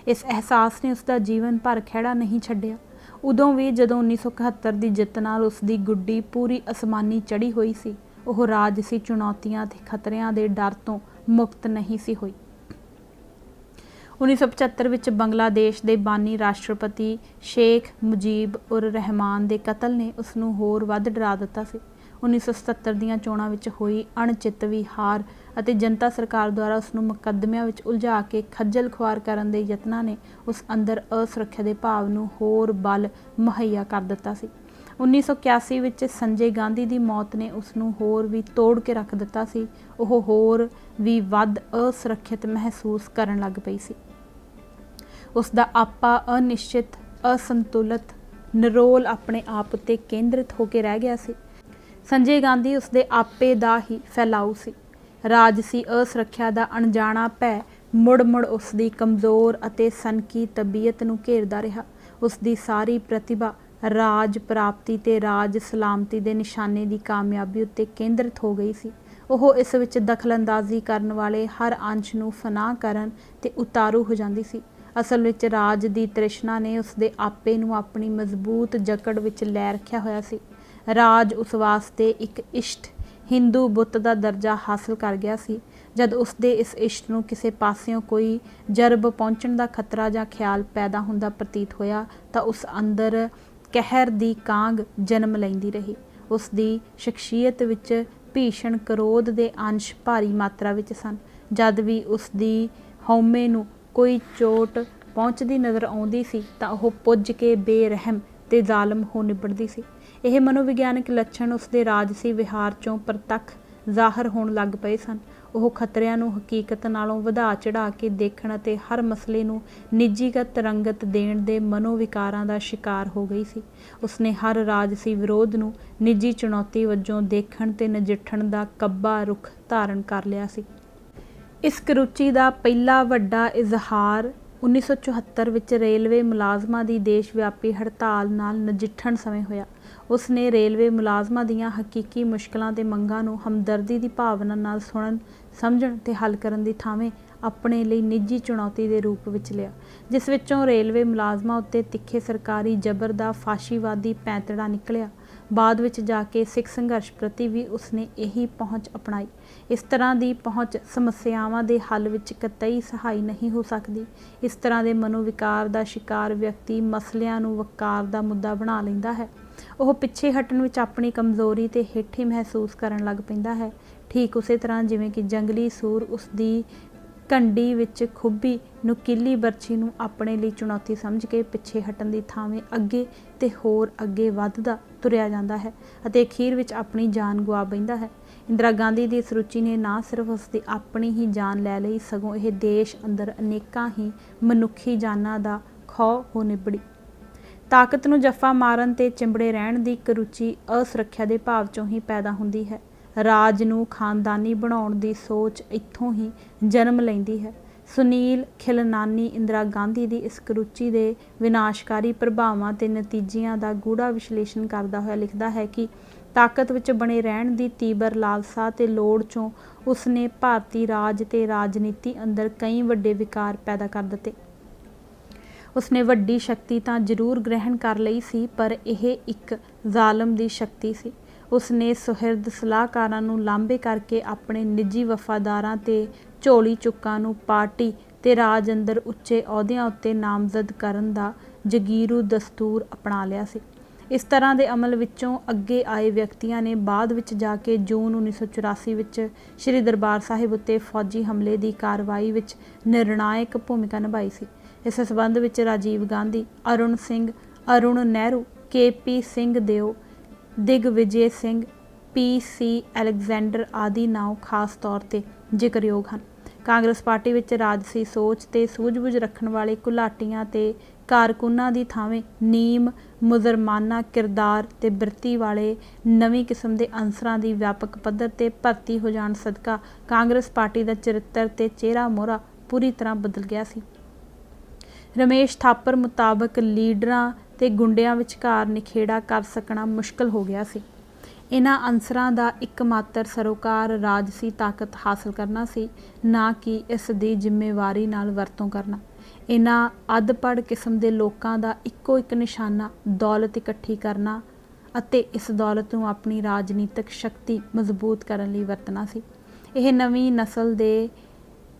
Speaker 1: इस एहसास ने उसका जीवन भर खैड़ा नहीं छड्डिया। उदों भी जदों 1971 की जित नाल उसकी गुड्डी पूरी आसमानी चढ़ी हुई सी, वह राजसी चुनौतियां ते खतरियां दे डर तो मुक्त नहीं सी हुई। 1975 ਵਿੱਚ ਬੰਗਲਾਦੇਸ਼ ਦੇ ਬਾਨੀ ਰਾਸ਼ਟਰਪਤੀ ਸ਼ੇਖ ਮੁਜੀਬ ਉਰ ਰਹਿਮਾਨ ਦੇ ਕਤਲ ਨੇ ਉਸ ਨੂੰ ਹੋਰ ਵੱਧ ਡਰਾ ਦਿੱਤਾ ਸੀ। 1977 ਦੀਆਂ ਚੋਣਾਂ ਵਿੱਚ ਹੋਈ ਅਣਚਿਤਵੀ ਹਾਰ ਅਤੇ ਜਨਤਾ ਸਰਕਾਰ ਦੁਆਰਾ ਉਸ ਨੂੰ ਮੁਕੱਦਮਿਆਂ ਵਿੱਚ ਉਲਝਾ ਕੇ ਖੱਜਲ ਖੁਆਰ ਕਰਨ ਦੇ ਯਤਨਾਂ ਨੇ ਉਸ ਅੰਦਰ ਅਸੁਰੱਖਿਆ ਦੇ ਭਾਵ ਨੂੰ ਹੋਰ ਬਲ ਮੁਹੱਈਆ ਕਰ ਦਿੱਤਾ ਸੀ। 1981 ਵਿੱਚ ਸੰਜੇ ਗਾਂਧੀ ਦੀ ਮੌਤ ਨੇ ਉਸ ਨੂੰ ਹੋਰ ਵੀ ਤੋੜ ਕੇ ਰੱਖ ਦਿੱਤਾ ਸੀ। ਉਹ ਹੋਰ ਵੀ ਵੱਧ ਅਸੁਰੱਖਿਅਤ ਮਹਿਸੂਸ ਕਰਨ ਲੱਗ ਪਈ ਸੀ। उसका आपा अनिश्चित असंतुलित निरोल अपने आप उत्ते केंद्रित होकर रह गया सी। संजय गांधी उसके आपे का ही फैलाऊ सी। राजसी असुरक्षा का अणजाना भै मुड़ मुड़ उसकी कमज़ोर अते सनकी तबीयत नूं घेरदा रहा। उसकी सारी प्रतिभा राज प्राप्ति ते राज सलामती के निशाने की कामयाबी उत्ते केंद्रित हो गई सी। ਉਹ ਇਸ ਵਿੱਚ दखलअंदाजी ਕਰਨ ਵਾਲੇ हर अंश ਨੂੰ फनाह ਕਰਨ ਤੇ ਉਤਾਰੂ ਹੋ ਜਾਂਦੀ ਸੀ। ਅਸਲ ਵਿੱਚ ਰਾਜ ਦੀ ਤ੍ਰਿਸ਼ਨਾ ਨੇ ਉਸਦੇ ਆਪੇ ਨੂੰ ਆਪਣੀ ਮਜ਼ਬੂਤ ਜਕੜ ਵਿੱਚ ਲੈ ਰੱਖਿਆ ਹੋਇਆ ਸੀ। ਰਾਜ ਉਸ ਵਾਸਤੇ ਇੱਕ ਇਸ਼ਟ ਹਿੰਦੂ ਬੁੱਤ ਦਾ ਦਰਜਾ ਹਾਸਲ ਕਰ ਗਿਆ ਸੀ। ਜਦ ਉਸਦੇ ਇਸ ਇਸ਼ਟ ਨੂੰ ਕਿਸੇ ਪਾਸਿਓਂ ਕੋਈ ਜਰਬ ਪਹੁੰਚਣ ਦਾ ਖਤਰਾ ਜਾਂ ਖਿਆਲ ਪੈਦਾ ਹੁੰਦਾ ਪ੍ਰਤੀਤ ਹੋਇਆ ਤਾਂ ਉਸ ਅੰਦਰ ਕਹਿਰ ਦੀ ਕਾਂਗ ਜਨਮ ਲੈਂਦੀ ਰਹੀ। ਉਸ ਦੀ ਸ਼ਖਸੀਅਤ ਵਿੱਚ ਭੀਸ਼ਣ ਕਰੋਧ ਦੇ ਅੰਸ਼ ਭਾਰੀ ਮਾਤਰਾ ਵਿੱਚ ਸਨ। ਜਦ ਵੀ ਉਸ ਦੀ ਹਉਮੈ ਨੂੰ ਕੋਈ ਚੋਟ ਪਹੁੰਚਦੀ ਨਜ਼ਰ ਆਉਂਦੀ ਸੀ ਤਾਂ ਉਹ ਪੁੱਜ ਕੇ ਬੇਰਹਿਮ ਤੇ ਜ਼ਾਲਮ ਹੋ ਨਿਬੜਦੀ ਸੀ। ਇਹ ਮਨੋਵਿਗਿਆਨਕ ਲੱਛਣ ਉਸਦੇ ਰਾਜਸੀ ਵਿਹਾਰ 'ਚੋਂ ਪ੍ਰਤੱਖ ਜ਼ਾਹਰ ਹੋਣ ਲੱਗ ਪਏ ਸਨ। ਉਹ ਖਤਰਿਆਂ ਨੂੰ ਹਕੀਕਤ ਨਾਲੋਂ ਵਧਾ ਚੜ੍ਹਾ ਕੇ ਦੇਖਣ ਅਤੇ ਹਰ ਮਸਲੇ ਨੂੰ ਨਿੱਜੀਗਤ ਰੰਗਤ ਦੇਣ ਦੇ ਮਨੋਵਿਕਾਰਾਂ ਦਾ ਸ਼ਿਕਾਰ ਹੋ ਗਈ ਸੀ। ਉਸਨੇ ਹਰ ਰਾਜਸੀ ਵਿਰੋਧ ਨੂੰ ਨਿੱਜੀ ਚੁਣੌਤੀ ਵਜੋਂ ਦੇਖਣ ਤੇ ਨਜਿੱਠਣ ਦਾ ਕੱਬਾ ਰੁਖ ਧਾਰਨ ਕਰ ਲਿਆ ਸੀ। ਇਸ ਕੁਰੂਚੀ ਦਾ ਪਹਿਲਾ ਵੱਡਾ ਇਜ਼ਹਾਰ 1974 ਵਿੱਚ ਰੇਲਵੇ ਮੁਲਾਜ਼ਮਾਂ ਦੀ ਦੇਸ਼ ਵਿਆਪੀ ਹੜਤਾਲ ਨਾਲ ਨਜਿੱਠਣ ਸਮੇਂ ਹੋਇਆ। ਉਸ ਨੇ ਰੇਲਵੇ ਮੁਲਾਜ਼ਮਾਂ ਦੀਆਂ ਹਕੀਕੀ ਮੁਸ਼ਕਲਾਂ ਤੇ ਮੰਗਾਂ ਨੂੰ ਹਮਦਰਦੀ ਦੀ ਭਾਵਨਾ ਨਾਲ ਸੁਣਨ, ਸਮਝਣ ਤੇ ਹੱਲ ਕਰਨ ਦੀ ਥਾਵੇਂ ਆਪਣੇ ਲਈ ਨਿੱਜੀ ਚੁਣੌਤੀ ਦੇ ਰੂਪ ਵਿੱਚ ਲਿਆ, ਜਿਸ ਵਿੱਚੋਂ ਰੇਲਵੇ ਮੁਲਾਜ਼ਮਾਂ ਉੱਤੇ ਤਿੱਖੇ ਸਰਕਾਰੀ ਜਬਰ ਦਾ ਫਾਸ਼ੀਵਾਦੀ ਪੈਂਤੜਾ ਨਿਕਲਿਆ। ਬਾਅਦ ਵਿੱਚ ਜਾ ਕੇ ਸਿੱਖ ਸੰਘਰਸ਼ ਪ੍ਰਤੀ ਵੀ ਉਸਨੇ ਇਹੀ ਪਹੁੰਚ ਅਪਣਾਈ। ਇਸ ਤਰ੍ਹਾਂ ਦੀ ਪਹੁੰਚ ਸਮੱਸਿਆਵਾਂ ਦੇ ਹੱਲ ਵਿੱਚ ਕਤਈ ਸਹਾਈ ਨਹੀਂ ਹੋ ਸਕਦੀ। ਇਸ ਤਰ੍ਹਾਂ ਦੇ ਮਨੋਵਿਕਾਰ ਦਾ ਸ਼ਿਕਾਰ ਵਿਅਕਤੀ ਮਸਲਿਆਂ ਨੂੰ ਵਕਾਰ ਦਾ ਮੁੱਦਾ ਬਣਾ ਲੈਂਦਾ ਹੈ। ਉਹ ਪਿੱਛੇ ਹਟਣ ਵਿੱਚ ਆਪਣੀ ਕਮਜ਼ੋਰੀ ਤੇ ਹੇਠੀ ਮਹਿਸੂਸ ਕਰਨ ਲੱਗ ਪੈਂਦਾ ਹੈ। ਠੀਕ ਉਸੇ ਤਰ੍ਹਾਂ ਜਿਵੇਂ ਕਿ ਜੰਗਲੀ ਸੂਰ ਉਸਦੀ ਕੰਡੀ ਵਿੱਚ ਖੁੱਭੀ ਨੁਕੀਲੀ ਬਰਛੀ ਨੂੰ ਆਪਣੇ ਲਈ ਚੁਣੌਤੀ ਸਮਝ ਕੇ ਪਿੱਛੇ ਹਟਣ ਦੀ ਥਾਵੇਂ ਅੱਗੇ ਤੇ ਹੋਰ ਅੱਗੇ ਵੱਧਦਾ ਤੁਰਿਆ ਜਾਂਦਾ ਹੈ ਅਤੇ ਅਖੀਰ ਵਿੱਚ ਆਪਣੀ ਜਾਨ ਗੁਆ ਬੈਂਦਾ ਹੈ। ਇੰਦਰਾ ਗਾਂਧੀ ਦੀ ਇਸ ਰੁਚੀ ਨੇ ਨਾ ਸਿਰਫ ਉਸਦੀ ਆਪਣੀ ਹੀ ਜਾਨ ਲੈ ਲਈ, ਸਗੋਂ ਇਹ ਦੇਸ਼ ਅੰਦਰ ਅਨੇਕਾਂ ਹੀ ਮਨੁੱਖੀ ਜਾਨਾਂ ਦਾ ਖੌਅ ਹੋ ਨਿਬੜੀ। ਤਾਕਤ ਨੂੰ ਜੱਫਾ ਮਾਰਨ ਤੇ ਚਿੰਬੜੇ ਰਹਿਣ ਦੀ ਇੱਕ ਰੁਚੀ ਅਸੁਰੱਖਿਆ ਦੇ ਭਾਵ 'ਚੋਂ ਹੀ ਪੈਦਾ ਹੁੰਦੀ ਹੈ। ਰਾਜ ਨੂੰ ਖਾਨਦਾਨੀ ਬਣਾਉਣ ਦੀ ਸੋਚ ਇੱਥੋਂ ਹੀ ਜਨਮ ਲੈਂਦੀ ਹੈ। ਸੁਨੀਲ ਖਿਲਨਾਨੀ ਇੰਦਰਾ ਗਾਂਧੀ ਦੀ ਇਸ ਕੁਰੂਚੀ ਦੇ ਵਿਨਾਸ਼ਕਾਰੀ ਪ੍ਰਭਾਵਾਂ ਤੇ ਨਤੀਜਿਆਂ ਦਾ ਗੂੜ੍ਹਾ ਵਿਸ਼ਲੇਸ਼ਣ ਕਰਦਾ ਹੋਇਆ ਲਿਖਦਾ ਹੈ ਕਿ ਤਾਕਤ ਵਿੱਚ ਬਣੇ ਰਹਿਣ ਦੀ ਤੀਬਰ ਲਾਲਸਾ ਤੇ ਲੋੜ 'ਚੋਂ ਉਸਨੇ ਭਾਰਤੀ ਰਾਜ ਤੇ ਰਾਜਨੀਤੀ ਅੰਦਰ ਕਈ ਵੱਡੇ ਵਿਕਾਰ ਪੈਦਾ ਕਰ ਦਿੱਤੇ। ਉਸਨੇ ਵੱਡੀ ਸ਼ਕਤੀ ਤਾਂ ਜ਼ਰੂਰ ਗ੍ਰਹਿਣ ਕਰ ਲਈ ਸੀ, ਪਰ ਇਹ ਇੱਕ ਜ਼ਾਲਮ ਦੀ ਸ਼ਕਤੀ ਸੀ। ਉਸਨੇ ਸੁਹਿਰਦ ਸਲਾਹਕਾਰਾਂ ਨੂੰ ਲਾਂਭੇ ਕਰਕੇ ਆਪਣੇ ਨਿੱਜੀ ਵਫਾਦਾਰਾਂ ਤੇ ਝੋਲੀ ਚੁੱਕਾਂ ਨੂੰ ਪਾਰਟੀ ਤੇ ਰਾਜ ਅੰਦਰ ਉੱਚੇ ਅਹੁਦਿਆਂ ਉੱਤੇ ਨਾਮਜ਼ਦ ਕਰਨ ਦਾ ਜਗੀਰੂ ਦਸਤੂਰ ਅਪਣਾ ਲਿਆ ਸੀ। ਇਸ ਤਰ੍ਹਾਂ ਦੇ ਅਮਲ ਵਿੱਚੋਂ ਅੱਗੇ ਆਏ ਵਿਅਕਤੀਆਂ ਨੇ ਬਾਅਦ ਵਿੱਚ ਜਾ ਕੇ ਜੂਨ 1984 ਵਿੱਚ ਸ੍ਰੀ ਦਰਬਾਰ ਸਾਹਿਬ ਉੱਤੇ ਫੌਜੀ ਹਮਲੇ ਦੀ ਕਾਰਵਾਈ ਵਿੱਚ ਨਿਰਣਾਇਕ ਭੂਮਿਕਾ ਨਿਭਾਈ ਸੀ। ਇਸ ਸਬੰਧ ਵਿੱਚ ਰਾਜੀਵ ਗਾਂਧੀ, ਅਰੁਣ ਸਿੰਘ, ਅਰੁਣ ਨਹਿਰੂ, KP ਸਿੰਘ ਦਿਓ, ਦਿਗਵਿਜੇ ਸਿੰਘ, PC ਅਲੈਗਜ਼ੈਂਡਰ ਆਦਿ ਨਾਂਅ ਖਾਸ ਤੌਰ 'ਤੇ ਜ਼ਿਕਰਯੋਗ ਹਨ। ਕਾਂਗਰਸ ਪਾਰਟੀ ਵਿੱਚ ਰਾਜਸੀ ਸੋਚ ਤੇ ਸੂਝ-ਬੂਝ ਰੱਖਣ ਵਾਲੇ ਘੁਲਾਟੀਆਂ ਤੇ ਕਾਰਕੁਨਾਂ ਦੀ ਥਾਵੇਂ ਨੀਮ ਮੁਜਰਮਾਨਾ ਕਿਰਦਾਰ ਤੇ ਬਿਰਤੀ ਵਾਲੇ ਨਵੀਂ ਕਿਸਮ ਦੇ ਅਨਸਰਾਂ ਦੀ ਵਿਆਪਕ ਪੱਧਰ ਤੇ ਭਰਤੀ ਹੋ ਜਾਣ ਸਦਕਾ ਕਾਂਗਰਸ ਪਾਰਟੀ ਦਾ ਚਰਿੱਤਰ ਤੇ ਚਿਹਰਾ ਮੋਹਰਾ ਪੂਰੀ ਤਰ੍ਹਾਂ ਬਦਲ ਗਿਆ ਸੀ। ਰਮੇਸ਼ ਥਾਪਰ ਮੁਤਾਬਕ ਲੀਡਰਾਂ ਤੇ ਗੁੰਡਿਆਂ ਵਿਚਕਾਰ ਨਿਖੇੜਾ ਕਰ ਸਕਣਾ ਮੁਸ਼ਕਲ ਹੋ ਗਿਆ ਸੀ। ਇਹਨਾਂ ਅਨਸਰਾਂ ਦਾ ਇੱਕਮਾਤਰ ਸਰੋਕਾਰ ਰਾਜਸੀ ਤਾਕਤ ਹਾਸਲ ਕਰਨਾ ਸੀ, ਨਾ ਕਿ ਇਸ ਦੀ ਜ਼ਿੰਮੇਵਾਰੀ ਨਾਲ ਵਰਤੋਂ ਕਰਨਾ। ਇਹਨਾਂ ਅੱਧ-ਪੜ੍ਹ ਕਿਸਮ ਦੇ ਲੋਕਾਂ ਦਾ ਇੱਕੋ ਇੱਕ ਨਿਸ਼ਾਨਾ ਦੌਲਤ ਇਕੱਠੀ ਕਰਨਾ ਅਤੇ ਇਸ ਦੌਲਤ ਨੂੰ ਆਪਣੀ ਰਾਜਨੀਤਿਕ ਸ਼ਕਤੀ ਮਜ਼ਬੂਤ ਕਰਨ ਲਈ ਵਰਤਣਾ ਸੀ। ਇਹ ਨਵੀਂ ਨਸਲ ਦੇ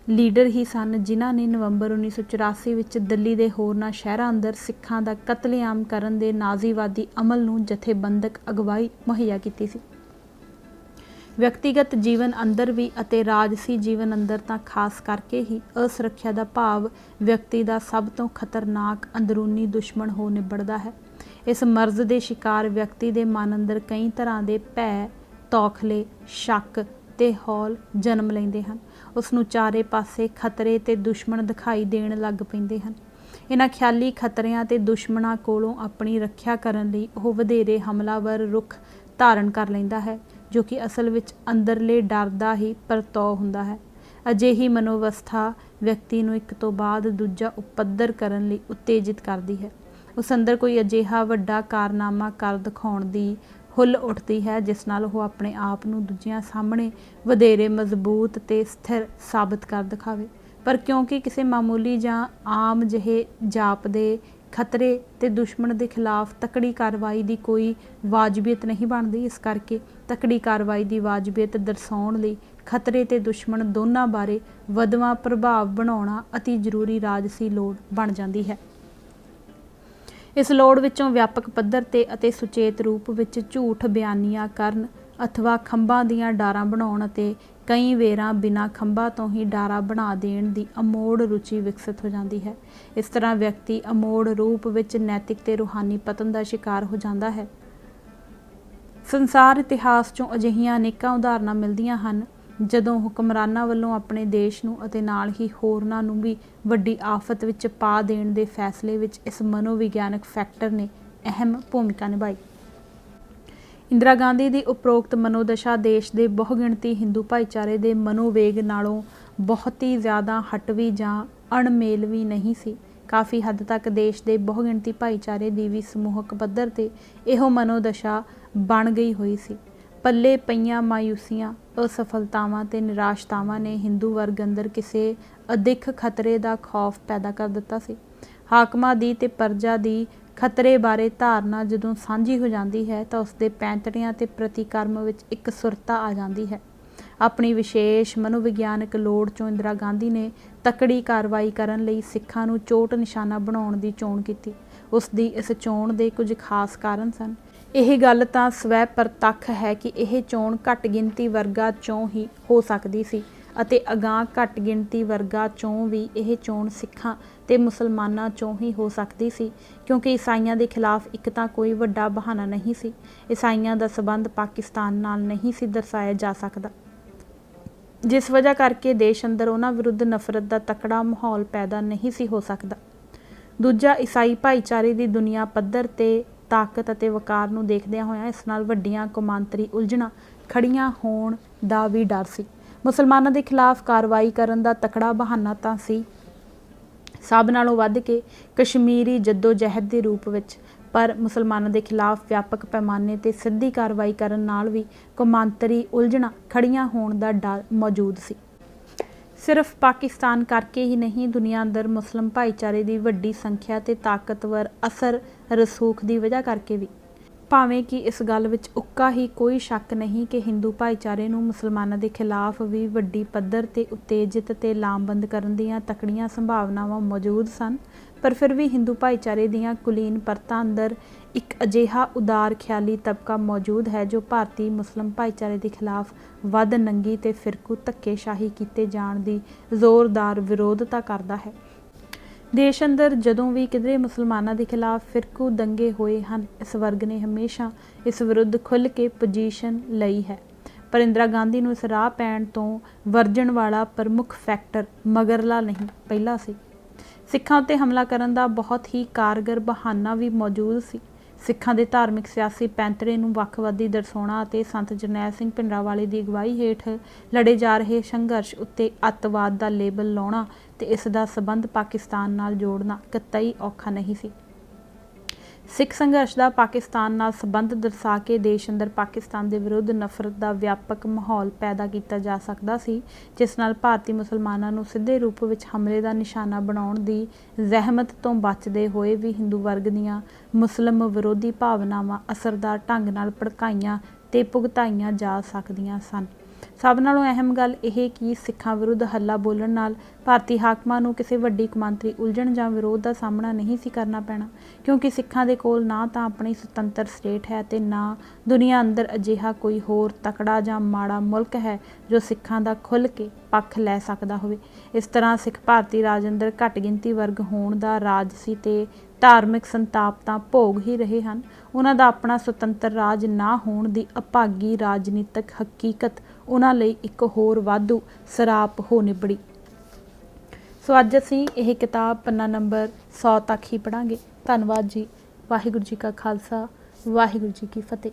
Speaker 1: ਲੀਡਰ ਹੀ ਸਨ ਜਿਨ੍ਹਾਂ ਨੇ ਨਵੰਬਰ 1984 ਵਿੱਚ ਦਿੱਲੀ ਦੇ ਹੋਰਨਾਂ ਸ਼ਹਿਰਾਂ ਅੰਦਰ ਸਿੱਖਾਂ ਦਾ ਕਤਲੇਆਮ ਕਰਨ ਦੇ ਨਾਜ਼ੀਵਾਦੀ ਅਮਲ ਨੂੰ ਜਥੇਬੰਦਕ ਅਗਵਾਈ ਮੁਹੱਈਆ ਕੀਤੀ ਸੀ। ਵਿਅਕਤੀਗਤ ਜੀਵਨ ਅੰਦਰ ਵੀ ਅਤੇ ਰਾਜਸੀ ਜੀਵਨ ਅੰਦਰ ਤਾਂ ਖਾਸ ਕਰਕੇ ਹੀ ਅਸੁਰੱਖਿਆ ਦਾ ਭਾਵ ਵਿਅਕਤੀ ਦਾ ਸਭ ਤੋਂ ਖਤਰਨਾਕ ਅੰਦਰੂਨੀ ਦੁਸ਼ਮਣ ਹੋ ਨਿਬੜਦਾ ਹੈ। ਇਸ ਮਰਜ਼ ਦੇ ਸ਼ਿਕਾਰ ਵਿਅਕਤੀ ਦੇ ਮਨ ਅੰਦਰ ਕਈ ਤਰ੍ਹਾਂ ਦੇ ਭੈ, ਤੌਖਲੇ, ਸ਼ੱਕ ਤੇ ਹੌਲ ਜਨਮ ਲੈਂਦੇ ਹਨ। ਉਸ ਨੂੰ ਚਾਰੇ ਪਾਸੇ ਖਤਰੇ ਤੇ ਦੁਸ਼ਮਣ ਦਿਖਾਈ ਦੇਣ ਲੱਗ ਪੈਂਦੇ ਹਨ। ਇਹਨਾਂ ਖਿਆਲੀ ਖਤਰਿਆਂ ਤੇ ਦੁਸ਼ਮਣਾਂ ਕੋਲੋਂ ਆਪਣੀ ਰੱਖਿਆ ਕਰਨ ਲਈ ਉਹ ਵਧੇਰੇ ਹਮਲਾਵਰ ਰੁਖ ਧਾਰਨ ਕਰ ਲੈਂਦਾ ਹੈ, ਜੋ ਕਿ ਅਸਲ ਵਿੱਚ ਅੰਦਰਲੇ ਡਰ ਦਾ ਹੀ ਪਰਤੋਅ ਹੁੰਦਾ ਹੈ। ਅਜਿਹੀ ਮਨੋਵਸਥਾ ਵਿਅਕਤੀ ਨੂੰ ਇੱਕ ਤੋਂ ਬਾਅਦ ਦੂਜਾ ਉਪੱਦਰ ਕਰਨ ਲਈ ਉਤੇਜਿਤ ਕਰਦੀ ਹੈ। ਉਸ ਅੰਦਰ ਕੋਈ ਅਜਿਹਾ ਵੱਡਾ ਕਾਰਨਾਮਾ ਕਰ ਦਿਖਾਉਣ ਦੀ ਹੁੱਲ ਉੱਠਦੀ ਹੈ ਜਿਸ ਨਾਲ ਉਹ ਆਪਣੇ ਆਪ ਨੂੰ ਦੂਜਿਆਂ ਸਾਹਮਣੇ ਵਧੇਰੇ ਮਜ਼ਬੂਤ ਤੇ ਸਥਿਰ ਸਾਬਤ ਕਰ ਦਿਖਾਵੇ। ਪਰ ਕਿਉਂਕਿ ਕਿਸੇ ਮਾਮੂਲੀ ਜਾਂ ਆਮ ਜਿਹੇ ਜਾਪਦੇ खतरे ते दुश्मन के खिलाफ तकड़ी कार्रवाई की कोई वाजबीयत नहीं बनती। इस करके तकड़ी कार्रवाई की वाजबीयत दर्शाउण लई खतरे ते दुश्मन दोनों बारे वधवा प्रभाव बनाउणा अति जरूरी राजसी लोड़ बन जाती है। इस लोड़ विचों व्यापक पद्धर ते अते सुचेत रूप विच झूठ बयानियां करन अथवा खंभां दीआं डारां बनाउण अते कई वेरां बिना खंभा तो ही डारा बना देण दी अमोड़ रुचि विकसित हो जाती है। इस तरह व्यक्ति अमोड़ रूप विच नैतिक ते रूहानी पतन का शिकार हो जाता है। संसार इतिहास चों अजिहियां अनेकां उदाहरणां मिलदियां हन ਜਦੋਂ ਹੁਕਮਰਾਨਾਂ ਵੱਲੋਂ ਆਪਣੇ ਦੇਸ਼ ਨੂੰ ਅਤੇ ਨਾਲ ਹੀ ਹੋਰਨਾਂ ਨੂੰ ਵੀ ਵੱਡੀ ਆਫਤ ਵਿੱਚ ਪਾ ਦੇਣ ਦੇ ਫੈਸਲੇ ਵਿੱਚ ਇਸ ਮਨੋਵਿਗਿਆਨਕ ਫੈਕਟਰ ਨੇ ਅਹਿਮ ਭੂਮਿਕਾ ਨਿਭਾਈ। ਇੰਦਰਾ ਗਾਂਧੀ ਦੀ ਉਪਰੋਕਤ ਮਨੋਦਸ਼ਾ ਦੇਸ਼ ਦੇ ਬਹੁਗਿਣਤੀ ਹਿੰਦੂ ਭਾਈਚਾਰੇ ਦੇ ਮਨੋਵੇਗ ਨਾਲੋਂ ਬਹੁਤ ਹੀ ਜ਼ਿਆਦਾ ਹਟਵੀ ਜਾਂ ਅਣਮੇਲਵੀ ਨਹੀਂ ਸੀ। ਕਾਫੀ ਹੱਦ ਤੱਕ ਦੇਸ਼ ਦੇ ਬਹੁਗਿਣਤੀ ਭਾਈਚਾਰੇ ਦੀ ਵੀ ਸਮੂਹਕ ਪੱਧਰ ਤੇ ਇਹੋ ਮਨੋਦਸ਼ਾ ਬਣ ਗਈ ਹੋਈ ਸੀ। ਪੱਲੇ ਪਈਆਂ ਮਾਯੂਸੀਆਂ, असफलतावां ते निराशतावां ने हिंदू वर्ग अंदर किसी अधिक खतरे का खौफ पैदा कर दिता सी। हाकमां दी ते प्रजा दी खतरे बारे धारना जदों सांझी हो जाती है तो उसके पैंतड़ियां ते प्रतिकर्म विच एक सुरता आ जाती है। अपनी विशेष मनोविग्यानक लोड़ चों इंदिरा गांधी ने तकड़ी कार्रवाई करन लई सिखां नूं चोट निशाना बनाउण दी चोण कीती। उसदी इस चोण दे कुछ खास कारण सन। ਇਹ ਗੱਲ ਤਾਂ ਸਵੈ ਪ੍ਰਤੱਖ ਹੈ ਕਿ ਇਹ ਚੋਣ ਘੱਟ ਗਿਣਤੀ ਵਰਗਾਂ ਚੋਂ ਹੀ ਹੋ ਸਕਦੀ ਸੀ ਅਤੇ ਅਗਾਂਹ ਘੱਟ ਗਿਣਤੀ ਵਰਗਾਂ ਚੋਂ ਵੀ ਇਹ ਚੋਣ ਸਿੱਖਾਂ ਤੇ ਮੁਸਲਮਾਨਾਂ ਚੋਂ ਹੀ ਹੋ ਸਕਦੀ ਸੀ, ਕਿਉਂਕਿ ਈਸਾਈਆਂ ਦੇ ਖਿਲਾਫ ਇੱਕ ਤਾਂ ਕੋਈ ਵੱਡਾ ਬਹਾਨਾ ਨਹੀਂ ਸੀ। ਈਸਾਈਆਂ ਦਾ ਸਬੰਧ ਪਾਕਿਸਤਾਨ ਨਾਲ ਨਹੀਂ ਸੀ ਦਰਸਾਇਆ ਜਾ ਸਕਦਾ, ਜਿਸ ਵਜ੍ਹਾ ਕਰਕੇ ਦੇਸ਼ ਅੰਦਰ ਉਹਨਾਂ ਵਿਰੁੱਧ ਨਫ਼ਰਤ ਦਾ ਤਕੜਾ ਮਾਹੌਲ ਪੈਦਾ ਨਹੀਂ ਸੀ ਹੋ ਸਕਦਾ। ਦੂਜਾ, ਈਸਾਈ ਭਾਈਚਾਰੇ ਦੀ ਦੁਨੀਆ ਪੱਧਰ ਤੇ ਤਾਕਤ ਅਤੇ ਵਕਾਰ ਨੂੰ ਦੇਖਦਿਆਂ ਹੋਇਆਂ ਇਸ ਨਾਲ ਵੱਡੀਆਂ ਕੌਮਾਂਤਰੀ ਉਲਝਣਾਂ ਖੜੀਆਂ ਹੋਣ ਦਾ ਵੀ ਡਰ ਸੀ। ਮੁਸਲਮਾਨਾਂ ਦੇ ਖਿਲਾਫ ਕਾਰਵਾਈ ਕਰਨ ਦਾ ਤਕੜਾ ਬਹਾਨਾ ਤਾਂ ਸੀ, ਸਭ ਨਾਲੋਂ ਵੱਧ ਕੇ ਕਸ਼ਮੀਰੀ ਜੱਦੋ-ਜਹਿਦ ਦੇ ਰੂਪ ਵਿੱਚ, ਪਰ ਮੁਸਲਮਾਨਾਂ ਦੇ ਖਿਲਾਫ ਵਿਆਪਕ ਪੈਮਾਨੇ ਤੇ ਸਿੱਧੀ ਕਾਰਵਾਈ ਕਰਨ ਨਾਲ ਵੀ ਕੌਮਾਂਤਰੀ ਉਲਝਣਾਂ ਖੜੀਆਂ ਹੋਣ ਦਾ ਡਰ ਮੌਜੂਦ ਸੀ। ਸਿਰਫ ਪਾਕਿਸਤਾਨ ਕਰਕੇ ਹੀ ਨਹੀਂ, ਦੁਨੀਆ ਅੰਦਰ ਮੁਸਲਿਮ ਭਾਈਚਾਰੇ ਦੀ ਵੱਡੀ ਸੰਖਿਆ ਤੇ ਤਾਕਤਵਰ ਅਸਰ ਰਸੂਖ ਦੀ ਵਜ੍ਹਾ ਕਰਕੇ ਵੀ। ਭਾਵੇਂ ਕਿ ਇਸ ਗੱਲ ਵਿੱਚ ਉੱਕਾ ਹੀ ਕੋਈ ਸ਼ੱਕ ਨਹੀਂ ਕਿ ਹਿੰਦੂ ਭਾਈਚਾਰੇ ਨੂੰ ਮੁਸਲਮਾਨਾਂ ਦੇ ਖਿਲਾਫ ਵੀ ਵੱਡੀ ਪੱਧਰ ਤੇ ਉਤੇਜਿਤ ਤੇ ਲਾਮਬੰਦ ਕਰਨ ਦੀਆਂ ਤਕੜੀਆਂ ਸੰਭਾਵਨਾਵਾਂ ਮੌਜੂਦ ਸਨ, ਪਰ ਫਿਰ ਵੀ ਹਿੰਦੂ ਭਾਈਚਾਰੇ ਦੀਆਂ ਕੁਲੀਨ ਪਰਤਾਂ ਅੰਦਰ ਇੱਕ ਅਜਿਹਾ ਉਦਾਰ ਖਿਆਲੀ ਤਬਕਾ ਮੌਜੂਦ ਹੈ ਜੋ ਭਾਰਤੀ ਮੁਸਲਿਮ ਭਾਈਚਾਰੇ ਦੇ ਖਿਲਾਫ ਵੱਧ ਨੰਗੀ ਤੇ ਫਿਰਕੂ ਧੱਕੇਸ਼ਾਹੀ ਕੀਤੇ ਜਾਣ ਦੀ ਜ਼ੋਰਦਾਰ ਵਿਰੋਧਤਾ ਕਰਦਾ ਹੈ। ਦੇਸ਼ ਅੰਦਰ ਜਦੋਂ ਵੀ ਕਿਧਰੇ ਮੁਸਲਮਾਨਾਂ ਦੇ ਖਿਲਾਫ ਫਿਰਕੂ ਦੰਗੇ ਹੋਏ ਹਨ, ਇਸ ਵਰਗ ਨੇ ਹਮੇਸ਼ਾ ਇਸ ਵਿਰੁੱਧ ਖੁੱਲ੍ਹ ਕੇ ਪੋਜੀਸ਼ਨ ਲਈ ਹੈ। ਪਰ ਇੰਦਰਾ ਗਾਂਧੀ ਨੂੰ ਇਸ ਰਾਹ ਪੈਣ ਤੋਂ ਵਰਜਣ ਵਾਲਾ ਪ੍ਰਮੁੱਖ ਫੈਕਟਰ ਮਗਰਲਾ ਨਹੀਂ, ਪਹਿਲਾ ਸੀ। ਸਿੱਖਾਂ ਉੱਤੇ ਹਮਲਾ ਕਰਨ ਦਾ ਬਹੁਤ ਹੀ ਕਾਰਗਰ ਬਹਾਨਾ ਵੀ ਮੌਜੂਦ ਸੀ। ਸਿੱਖਾਂ ਦੇ ਧਾਰਮਿਕ ਸਿਆਸੀ ਪੈਂਤੜੇ ਨੂੰ ਵੱਖਵਾਦੀ ਦਰਸਾਉਣਾ ਅਤੇ ਸੰਤ ਜਰਨੈਲ ਸਿੰਘ ਭਿੰਡਰਾਂਵਾਲੇ ਦੀ ਅਗਵਾਈ ਹੇਠ ਲੜੇ ਜਾ ਰਹੇ ਸੰਘਰਸ਼ ਉੱਤੇ ਅੱਤਵਾਦ ਦਾ ਲੇਬਲ ਲਾਉਣਾ ਤੇ ਇਸ ਦਾ ਸਬੰਧ ਪਾਕਿਸਤਾਨ ਨਾਲ ਜੋੜਨਾ ਕਤਈ ਔਖਾ ਨਹੀਂ ਸੀ। ਸਿੱਖ ਸੰਘਰਸ਼ ਦਾ ਪਾਕਿਸਤਾਨ ਨਾਲ ਸਬੰਧ ਦਰਸਾ ਕੇ ਦੇਸ਼ ਅੰਦਰ ਪਾਕਿਸਤਾਨ ਦੇ ਵਿਰੁੱਧ ਨਫ਼ਰਤ ਦਾ ਵਿਆਪਕ ਮਾਹੌਲ ਪੈਦਾ ਕੀਤਾ ਜਾ ਸਕਦਾ ਸੀ, ਜਿਸ ਨਾਲ ਭਾਰਤੀ ਮੁਸਲਮਾਨਾਂ ਨੂੰ ਸਿੱਧੇ ਰੂਪ ਵਿੱਚ ਹਮਲੇ ਦਾ ਨਿਸ਼ਾਨਾ ਬਣਾਉਣ ਦੀ ਜ਼ਹਿਮਤ ਤੋਂ ਬਚਦੇ ਹੋਏ ਵੀ ਹਿੰਦੂ ਵਰਗ ਦੀਆਂ ਮੁਸਲਿਮ ਵਿਰੋਧੀ ਭਾਵਨਾਵਾਂ ਅਸਰਦਾਰ ਢੰਗ ਨਾਲ ਭੜਕਾਈਆਂ ਤੇ ਭੁਗਤਾਈਆਂ ਜਾ ਸਕਦੀਆਂ ਸਨ। ਸਭ ਨਾਲੋਂ ਅਹਿਮ ਗੱਲ ਇਹ ਕਿ ਸਿੱਖਾਂ ਵਿਰੁੱਧ ਹੱਲਾ ਬੋਲਣ ਨਾਲ ਭਾਰਤੀ ਹਾਕਮਾਂ ਨੂੰ ਕਿਸੇ ਵੱਡੀ ਕੌਮਾਂਤਰੀ ਉਲਝਣ ਜਾਂ ਵਿਰੋਧ ਦਾ ਸਾਹਮਣਾ ਨਹੀਂ ਸੀ ਕਰਨਾ ਪੈਣਾ, ਕਿਉਂਕਿ ਸਿੱਖਾਂ ਦੇ ਕੋਲ ਨਾ ਤਾਂ ਆਪਣੀ ਸੁਤੰਤਰ ਸਟੇਟ ਹੈ ਤੇ ਨਾ ਦੁਨੀਆ ਅੰਦਰ ਅਜਿਹਾ ਕੋਈ ਹੋਰ ਤਕੜਾ ਜਾਂ ਮਾੜਾ ਮੁਲਕ ਹੈ ਜੋ ਸਿੱਖਾਂ ਦਾ ਖੁੱਲ੍ਹ ਕੇ ਪੱਖ ਲੈ ਸਕਦਾ ਹੋਵੇ। ਇਸ ਤਰ੍ਹਾਂ ਸਿੱਖ ਭਾਰਤੀ ਰਾਜ ਅੰਦਰ ਘੱਟ ਗਿਣਤੀ ਵਰਗ ਹੋਣ ਦਾ ਰਾਜਸੀ ਤੇ ਧਾਰਮਿਕ ਸੰਤਾਪ ਤਾਂ ਭੋਗ ਹੀ ਰਹੇ ਹਨ। ਉਹਨਾਂ ਦਾ ਆਪਣਾ ਸੁਤੰਤਰ ਰਾਜ ਨਾ ਹੋਣ ਦੀ ਅਭਾਗੀ ਰਾਜਨੀਤਿਕ ਹਕੀਕਤ ਉਹਨਾਂ ਲਈ ਇੱਕ ਹੋਰ ਵਾਧੂ ਸਰਾਪ ਹੋ ਨਿਬੜੀ। ਸੋ ਅੱਜ ਅਸੀਂ ਇਹ ਕਿਤਾਬ ਪੰਨਾ ਨੰਬਰ 100 ਤੱਕ ਹੀ ਪੜ੍ਹਾਂਗੇ। ਧੰਨਵਾਦ ਜੀ। ਵਾਹਿਗੁਰੂ ਜੀ ਕਾ ਖਾਲਸਾ, ਵਾਹਿਗੁਰੂ ਜੀ ਕੀ ਫਤਿਹ।